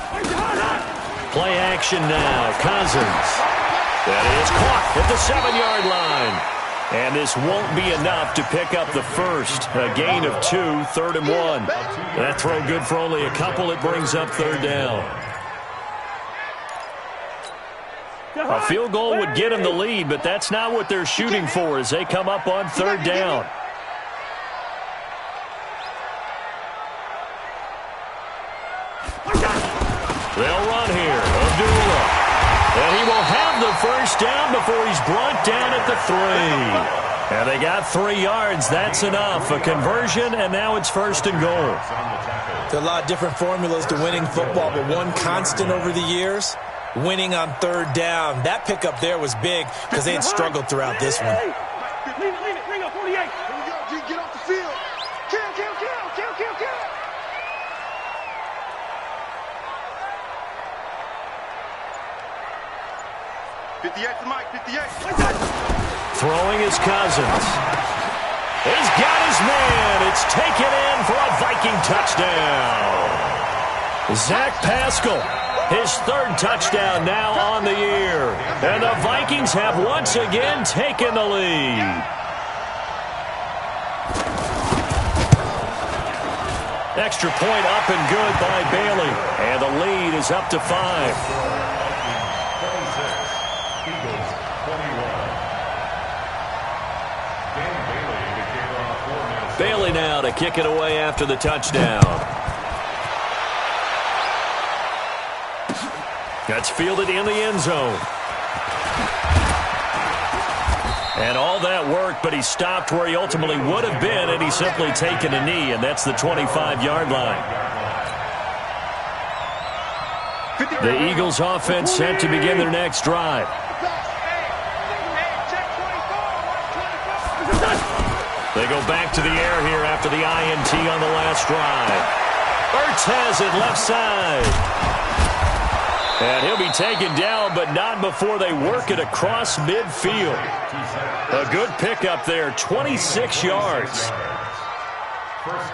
Play action now. Cousins. That is caught at the 7-yard line. And this won't be enough to pick up the first. A gain of 2, 3rd and 1. That throw good for only a couple. It brings up 3rd down. A field goal would get them the lead, but that's not what they're shooting for as they come up on 3rd down. They'll run here. Abdullah. And he will have the first down before he's brought down at the 3. And they got 3 yards. That's enough. A conversion, and now it's 1st and goal. There are a lot of different formulas to winning football, but one constant over the years, winning on 3rd down. That pickup there was big because they had struggled throughout this one. Lean it. Bring up 48. Here we go. Get off the field. Kill. 58 to Mike, 58. Throwing his Cousins. He's got his man. It's taken in for a Viking touchdown. Zach Pascal, his 3rd touchdown now on the year. And the Vikings have once again taken the lead. Extra point up and good by Bailey. And the lead is up to 5. Bailey now to kick it away after the touchdown. That's fielded in the end zone. And all that work, but he stopped where he ultimately would have been, and he's simply taken a knee, and that's the 25-yard line. The Eagles offense set to begin their next drive. They go back to the air here after the INT on the last drive. Ertz has it left side. And he'll be taken down, but not before they work it across midfield. A good pickup there, 26 yards.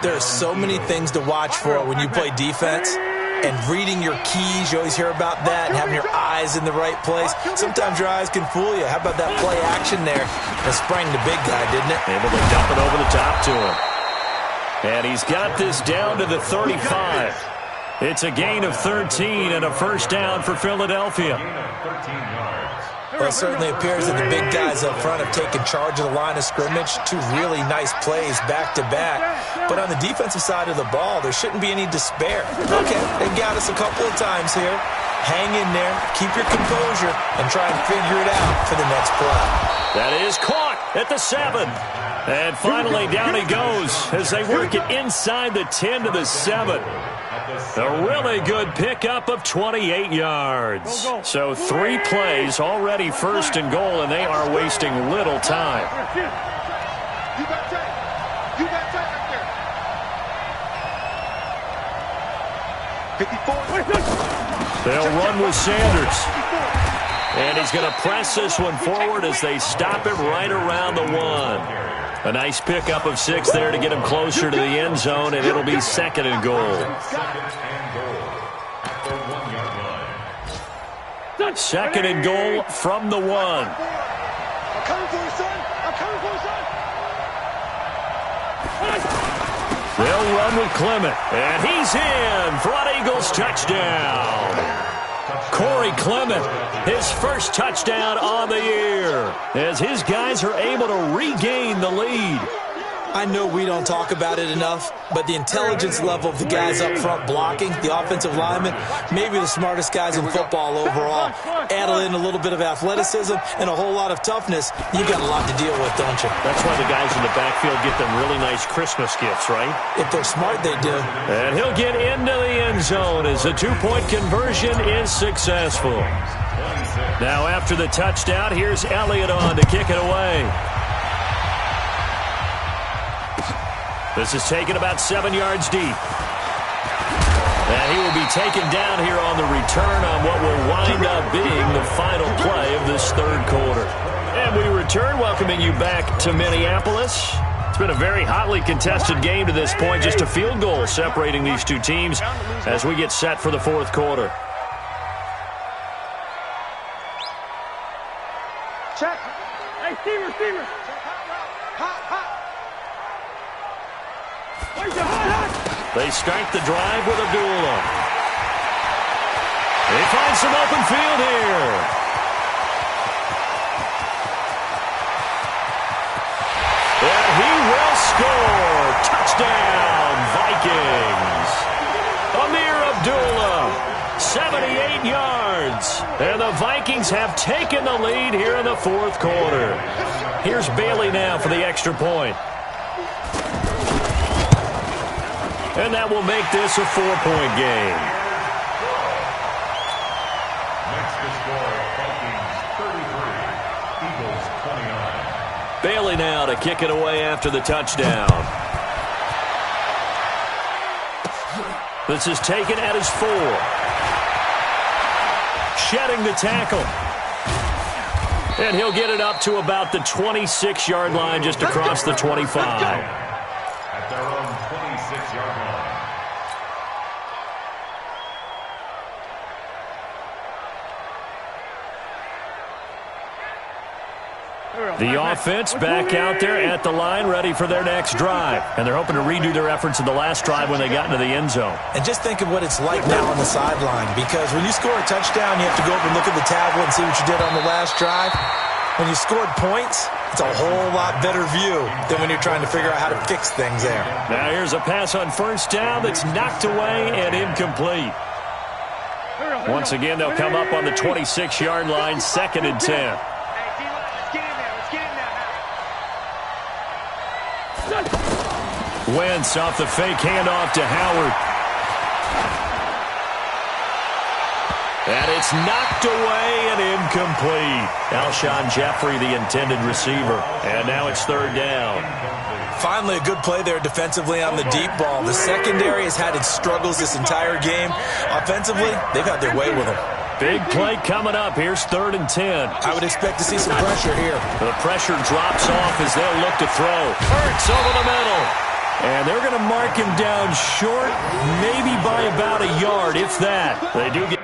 There are so many things to watch for when you play defense. And reading your keys, you always hear about that, and having your eyes in the right place. Sometimes your eyes can fool you. How about that play action there? That sprang the big guy, didn't it? Able to dump it over the top to him. And he's got this down to the 35. It's a gain of 13 and a first down for Philadelphia. Well, it certainly appears that the big guys up front have taken charge of the line of scrimmage. 2 really nice plays back-to-back. But on the defensive side of the ball, there shouldn't be any despair. Okay, they got us a couple of times here. Hang in there, keep your composure, and try and figure it out for the next play. That is caught at the 7. And finally down he goes as they work it inside the 10 to the 7. A really good pickup of 28 yards. So 3 plays already 1st and goal, and they are wasting little time. You got tape. You got tape right there. 54. They'll run with Sanders. And he's going to press this one forward as they stop it right around the 1. A nice pickup of 6 there to get him closer to the end zone, and it'll be 2nd and goal. 2nd and goal from the 1. I'm coming for you, son. I'm coming for you, son. They'll run with Clement, and he's in for an Eagles touchdown. Corey Clement, his first touchdown on the year, as his guys are able to regain the lead. I know we don't talk about it enough, but the intelligence level of the guys up front blocking, the offensive linemen, maybe the smartest guys in football overall. Add in a little bit of athleticism and a whole lot of toughness, you got a lot to deal with, don't you? That's why the guys in the backfield get them really nice Christmas gifts, right? If they're smart, they do. And he'll get into the end zone as the 2-point conversion is successful. Now after the touchdown, here's Elliott on to kick it away. This is taken about 7 yards deep. And he will be taken down here on the return on what will wind up being the final play of this 3rd quarter. And we return, welcoming you back to Minneapolis. It's been a very hotly contested game to this point. Just a field goal separating these 2 teams as we get set for the 4th quarter. Check. Hey, Steamer. Hot. They start the drive with Abdullah. They find some open field here. And he will score. Touchdown, Vikings. Amir Abdullah, 78 yards. And the Vikings have taken the lead here in the fourth quarter. Here's Bailey now for the extra point. And that will make this a 4-point game. Makes the score Vikings 33, Eagles 29. Bailey now to kick it away after the touchdown. This is taken at his 4. Shedding the tackle. And he'll get it up to about the 26-yard line just across the 25. At their own 26-yard line. The offense back out there at the line, ready for their next drive. And they're hoping to redo their efforts in the last drive when they got into the end zone. And just think of what it's like now on the sideline, because when you score a touchdown, you have to go up and look at the tablet and see what you did on the last drive. When you scored points, it's a whole lot better view than when you're trying to figure out how to fix things there. Now here's a pass on first down that's knocked away and incomplete. Once again, they'll come up on the 26-yard line, 2nd and 10. Wentz off the fake handoff to Howard. And it's knocked away and incomplete. Alshon Jeffrey, the intended receiver. And now it's 3rd down. Finally, a good play there defensively on the deep ball. The secondary has had its struggles this entire game. Offensively, they've had their way with them. Big play coming up. Here's 3rd and 10. I would expect to see some pressure here. The pressure drops off as they'll look to throw. Hurts over the middle. And they're going to mark him down short, maybe by about a yard, if that. They do get...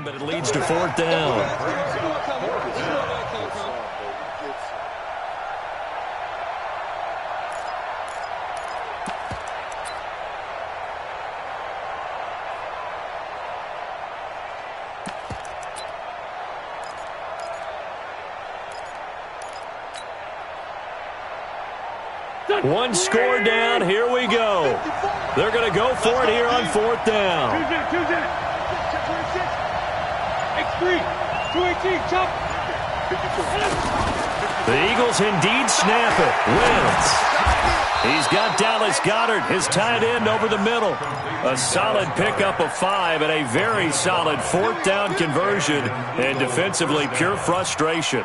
But it leads to 4th down. One score down. Here we go. They're going to go for it here on 4th down. 218, chop. The Eagles indeed snap it. Wentz. He's got Dallas Goedert, his tight end, over the middle. A solid pickup of 5 and a very solid 4th down conversion. And defensively, pure frustration.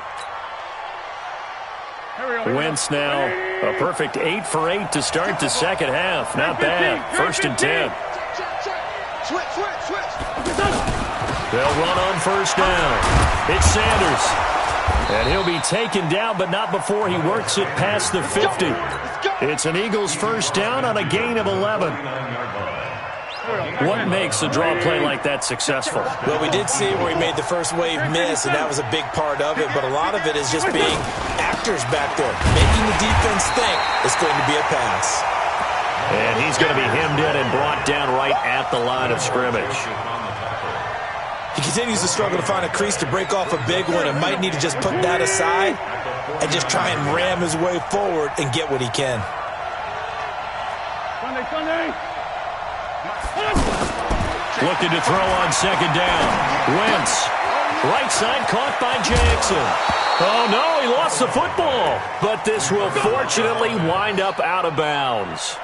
Wentz now a perfect 8 for 8 to start the second half. Not bad. 1st and 10. Switch. They'll run on 1st down. It's Sanders. And he'll be taken down, but not before he works it past the 50. It's an Eagles 1st down on a gain of 11. What makes a draw play like that successful? Well, we did see where he made the first wave miss, and that was a big part of it. But a lot of it is just being actors back there, making the defense think it's going to be a pass. And he's going to be hemmed in and brought down right at the line of scrimmage. He continues to struggle to find a crease to break off a big one and might need to just put that aside and just try and ram his way forward and get what he can. Sunday. Looking to throw on 2nd down. Wentz. Right side caught by Jackson. Oh, no, he lost the football. But this will fortunately wind up out of bounds.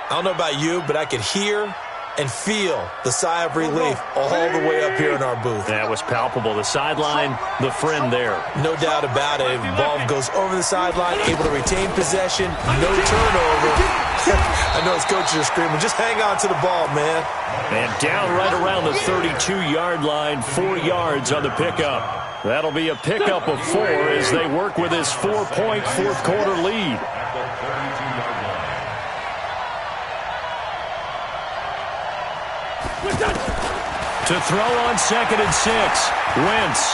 I don't know about you, but I could hear and feel the sigh of relief all the way up here in our booth. That was palpable. The sideline, the friend there. No doubt about it. The ball goes over the sideline, able to retain possession, no turnover. I know his coaches are screaming, just hang on to the ball, man. And down right around the 32-yard line, 4 yards on the pickup. That'll be a pickup of 4 as they work with his 4-point fourth-quarter lead. To throw on 2nd and 6, Wentz.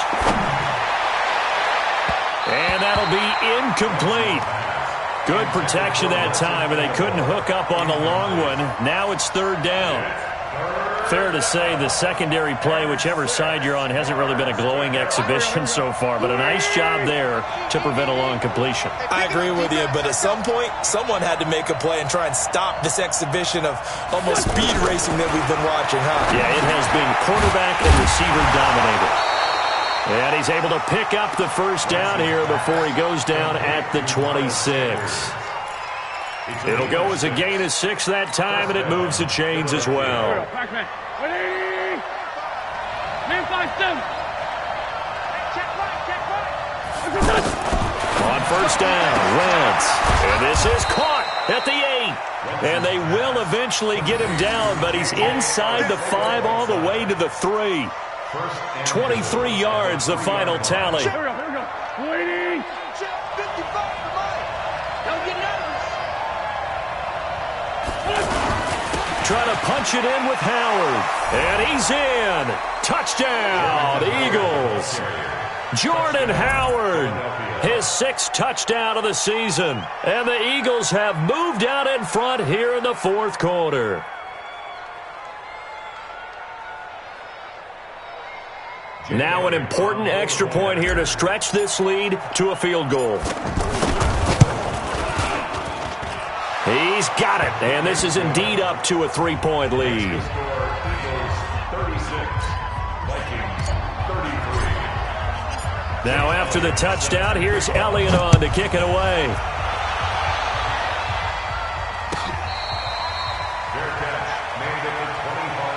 And that'll be incomplete. Good protection that time, and they couldn't hook up on the long one. Now it's 3rd down. Fair to say the secondary play, whichever side you're on, hasn't really been a glowing exhibition so far, but a nice job there to prevent a long completion. I agree with you, but at some point, someone had to make a play and try and stop this exhibition of almost speed racing that we've been watching, huh? Yeah, it has been quarterback and receiver dominated. And he's able to pick up the 1st down here before he goes down at the 26. It'll go as a gain of 6 that time, and it moves the chains as well. On 1st down, Wentz. And this is caught at the 8. And they will eventually get him down, but he's inside the 5 all the way to the 3. 23 yards, the final tally. Trying to punch it in with Howard. And he's in. Touchdown, Eagles. Jordan Howard, his 6th touchdown of the season. And the Eagles have moved out in front here in the 4th quarter. Now an important extra point here to stretch this lead to a field goal. He's got it, and this is indeed up to a 3-point lead. Now after the touchdown, here's Elliott on to kick it away.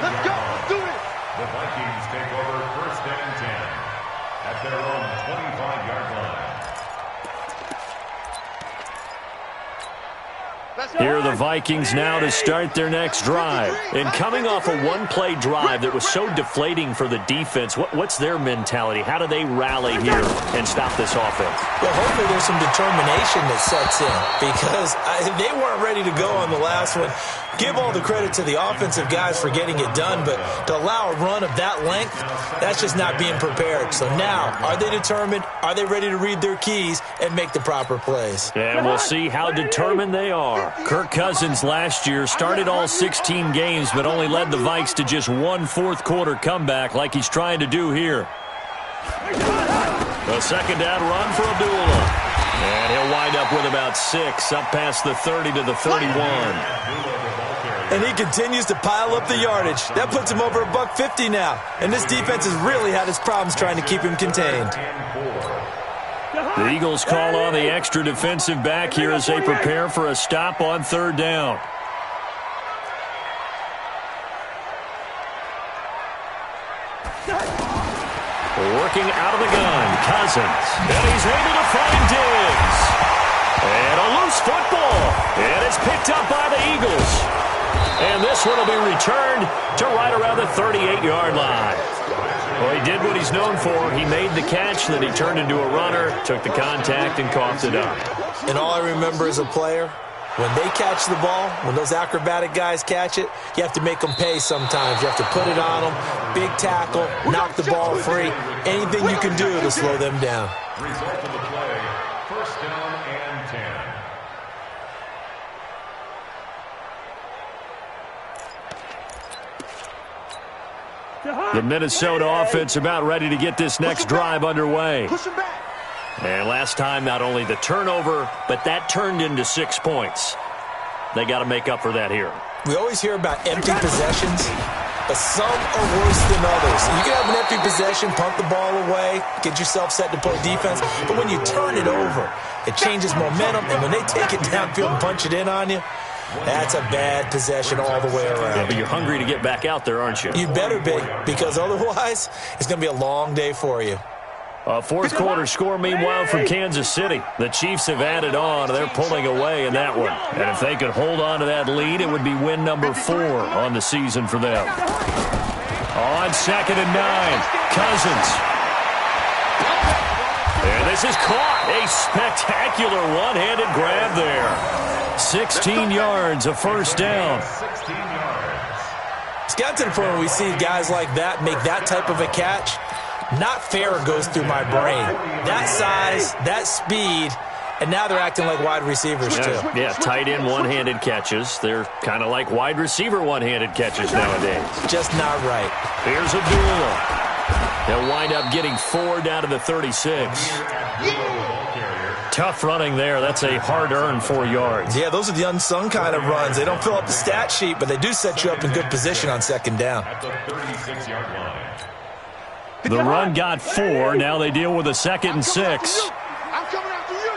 Let's go, let's do it. The Vikings take over 1st and 10 at their own 25-yard line. Here are the Vikings now to start their next drive. And coming off a one-play drive that was so deflating for the defense, what's their mentality? How do they rally here and stop this offense? Well, hopefully there's some determination that sets in because they weren't ready to go on the last one. Give all the credit to the offensive guys for getting it done, but to allow a run of that length, that's just not being prepared. So now, are they determined? Are they ready to read their keys and make the proper plays? And we'll see how determined they are. Kirk Cousins last year started all 16 games, but only led the Vikes to just 1 fourth-quarter comeback like he's trying to do here. A 2nd down run for Abdullah. And he'll wind up with about 6, up past the 30 to the 31. And he continues to pile up the yardage. That puts him over $150 now. And this defense has really had its problems trying to keep him contained. The Eagles call on the extra defensive back here as they prepare for a stop on 3rd down. Working out of the gun, Cousins. And he's able to find Diggs. And a loose football. And it's picked up by the Eagles. And this one will be returned to right around the 38-yard line. Well, he did what he's known for. He made the catch, then he turned into a runner, took the contact, and coughed it up. And all I remember as a player, when they catch the ball, when those acrobatic guys catch it, you have to make them pay sometimes. You have to put it on them, big tackle, knock the ball free. Anything you can do to slow them down. Result of the play, 1st down and 10. The Minnesota offense about ready to get this next drive underway. And last time, not only the turnover, but that turned into 6 points. They got to make up for that here. We always hear about empty possessions. but some are worse than others. You can have an empty possession, punt the ball away, get yourself set to play defense, but when you turn it over, it changes momentum, and when they take it downfield and punch it in on you, that's a bad possession all the way around. Yeah, but you're hungry to get back out there, aren't you? You better be, because otherwise, it's going to be a long day for you. Fourth quarter score, meanwhile, from Kansas City. The Chiefs have added on. They're pulling away in that one. And if they could hold on to that lead, it would be win number 4 on the season for them. On 2nd and 9, Cousins. And this is caught. A spectacular one-handed grab there. 16 yards, a first down. 16 yards. It's got to the point where we see guys like that make that type of a catch. Not fair goes through my brain. That size, that speed, and now they're acting like wide receivers too. Yeah, tight end one-handed catches. They're kind of like wide receiver one-handed catches nowadays. Just not right. Here's Abdullah. They'll wind up getting 4 down to the 36. Tough running there. That's a hard-earned 4 yards. Yeah, those are the unsung kind of runs. They don't fill up the stat sheet, but they do set you up in good position on 2nd down. At the 36-yard line. The run got 4. Now they deal with a 2nd and 6. I'm coming after you.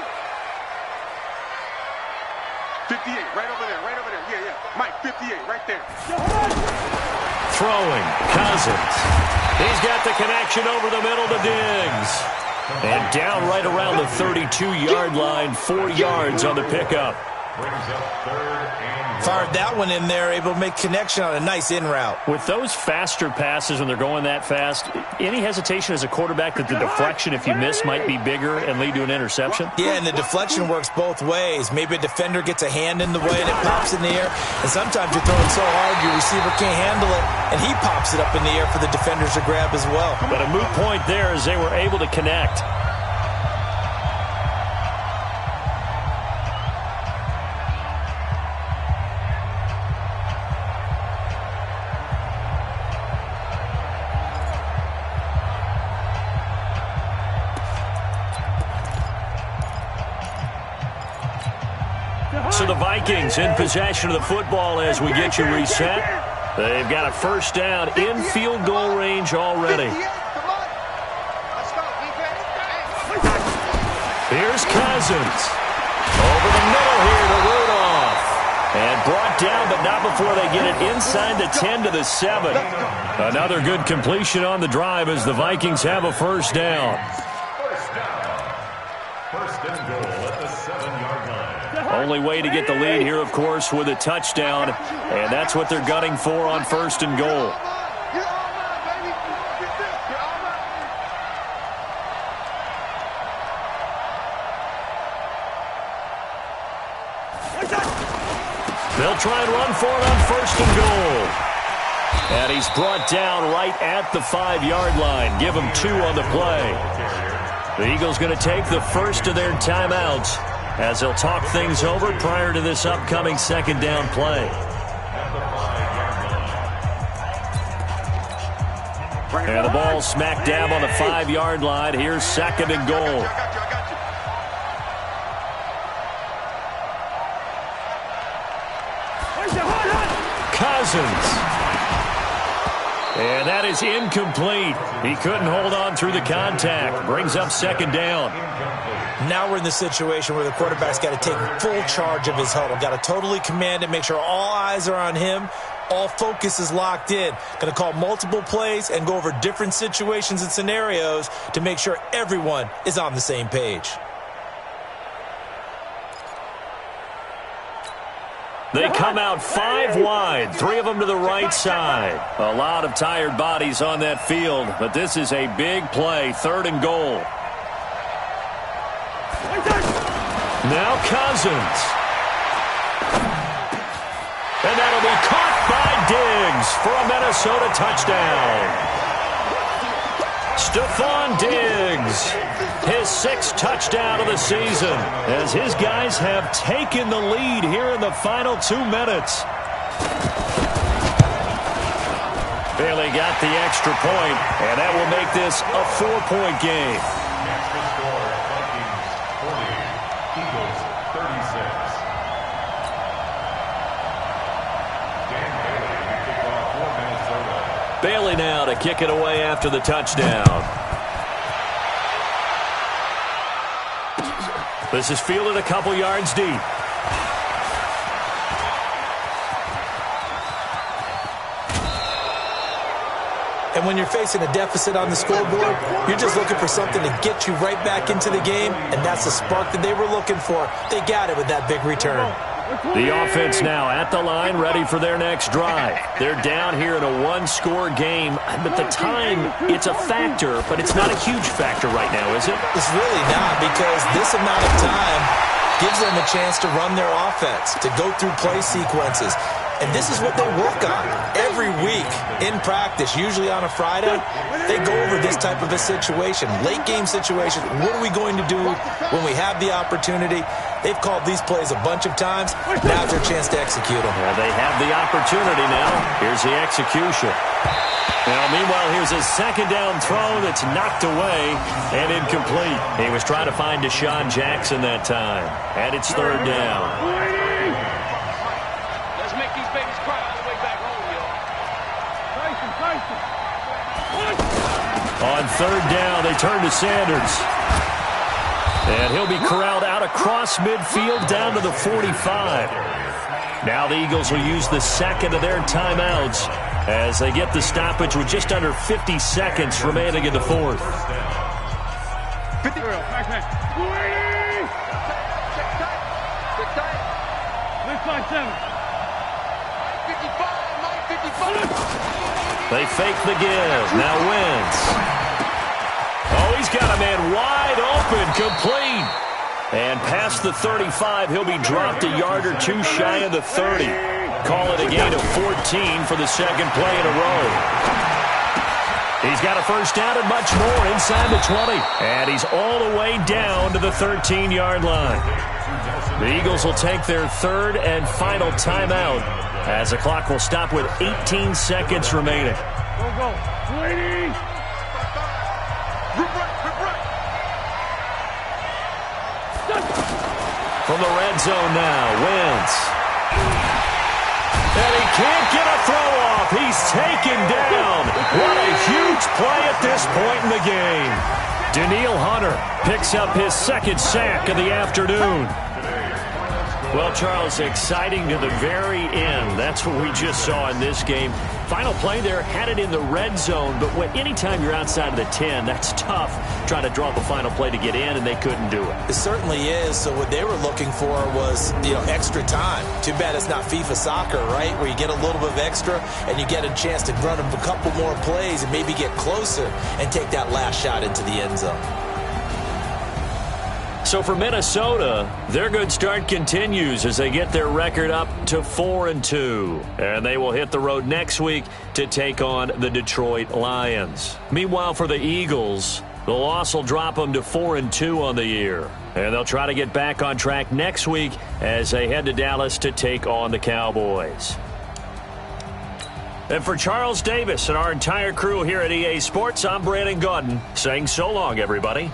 58, right over there, right over there. Yeah, yeah. Mike, 58, right there. Throwing, Cousins. He's got the connection over the middle to Diggs. And down right around the 32-yard line, 4 yards on the pickup. Brings up 3rd and 1. Fired that one in there, able to make connection on a nice in route. With those faster passes when they're going that fast, any hesitation as a quarterback that the deflection, if you miss, might be bigger and lead to an interception? Yeah, and the deflection works both ways. Maybe a defender gets a hand in the way and it pops in the air. And sometimes you're throwing so hard your receiver can't handle it, and he pops it up in the air for the defenders to grab as well. But a moot point there as they were able to connect. So the Vikings in possession of the football as we get you reset. They've got a first down in field goal range already. Here's Cousins. Over the middle here to Rudolph. And brought down, but not before they get it inside the 10 to the 7. Another good completion on the drive as the Vikings have a first down. First and goal at the 7-yard line. Only way to get the lead here, of course, with a touchdown. And that's what they're gunning for on first and goal. They'll try and run for it on first and goal. And he's brought down right at the 5-yard line. Give him 2 on the play. The Eagles going to take the first of their timeouts as they'll talk things over prior to this upcoming second down play. And the ball smack dab on the 5-yard line. Here's second and goal. Cousins. And that is incomplete. He couldn't hold on through the contact. Brings up second down. Now we're in the situation where the quarterback's got to take full charge of his huddle. Got to totally command it, make sure all eyes are on him. All focus is locked in. Going to call multiple plays and go over different situations and scenarios to make sure everyone is on the same page. They come out 5 wide, 3 of them to the right side. A lot of tired bodies on that field, but this is a big play, third and goal. Now Cousins. And that'll be caught by Diggs for a Minnesota touchdown. Stephon Diggs, his 6th touchdown of the season, as his guys have taken the lead here in the final 2 minutes. Bailey got the extra point, and that will make this a 4-point game. Next to score, Vikings 40, Eagles 36. Dan Bailey to kick off for Minnesota. Bailey now to kick it away after the touchdown. This is fielded a couple yards deep. And when you're facing a deficit on the scoreboard, you're just looking for something to get you right back into the game, and that's the spark that they were looking for. They got it with that big return. The offense now at the line, ready for their next drive. They're down here in a one-score game, but the time, it's a factor, but it's not a huge factor right now, is it? It's really not, because this amount of time gives them a chance to run their offense, to go through play sequences. And this is what they work on every week in practice, usually on a Friday. They go over this type of a situation, late game situation. What are we going to do when we have the opportunity? They've called these plays a bunch of times. Now's their chance to execute them. Yeah, they have the opportunity now. Here's the execution. Now, meanwhile, here's a second down throw that's knocked away and incomplete. He was trying to find Deshaun Jackson that time. And it's third down. On third down, they turn to Sanders. And he'll be corralled out across midfield down to the 45. Now the Eagles will use the second of their timeouts as they get the stoppage with just under 50 seconds remaining in the fourth. 50. They fake the give. Now Wentz. Oh, he's got a man wide open, complete. And past the 35, he'll be dropped a yard or two shy of the 30. Call it a gain of 14 for the second play in a row. He's got a first down and much more inside the 20. And he's all the way down to the 13-yard line. The Eagles will take their third and final timeout as the clock will stop with 18 seconds remaining. Go. Lady. From the red zone now, Wentz. And he can't get a throw off. He's taken down. What a huge play at this point in the game. Danielle Hunter picks up his second sack of the afternoon. Well, Charles, exciting to the very end. That's what we just saw in this game. Final play there, had it in the red zone, but anytime you're outside of the 10, that's tough trying to draw the final play to get in, and they couldn't do it. It certainly is. So what they were looking for was, extra time. Too bad it's not FIFA soccer, right, where you get a little bit of extra and you get a chance to run a couple more plays and maybe get closer and take that last shot into the end zone. So for Minnesota, their good start continues as they get their record up to 4-2. And they will hit the road next week to take on the Detroit Lions. Meanwhile, for the Eagles, the loss will drop them to 4-2 on the year. And they'll try to get back on track next week as they head to Dallas to take on the Cowboys. And for Charles Davis and our entire crew here at EA Sports, I'm Brandon Gaudin saying so long, everybody.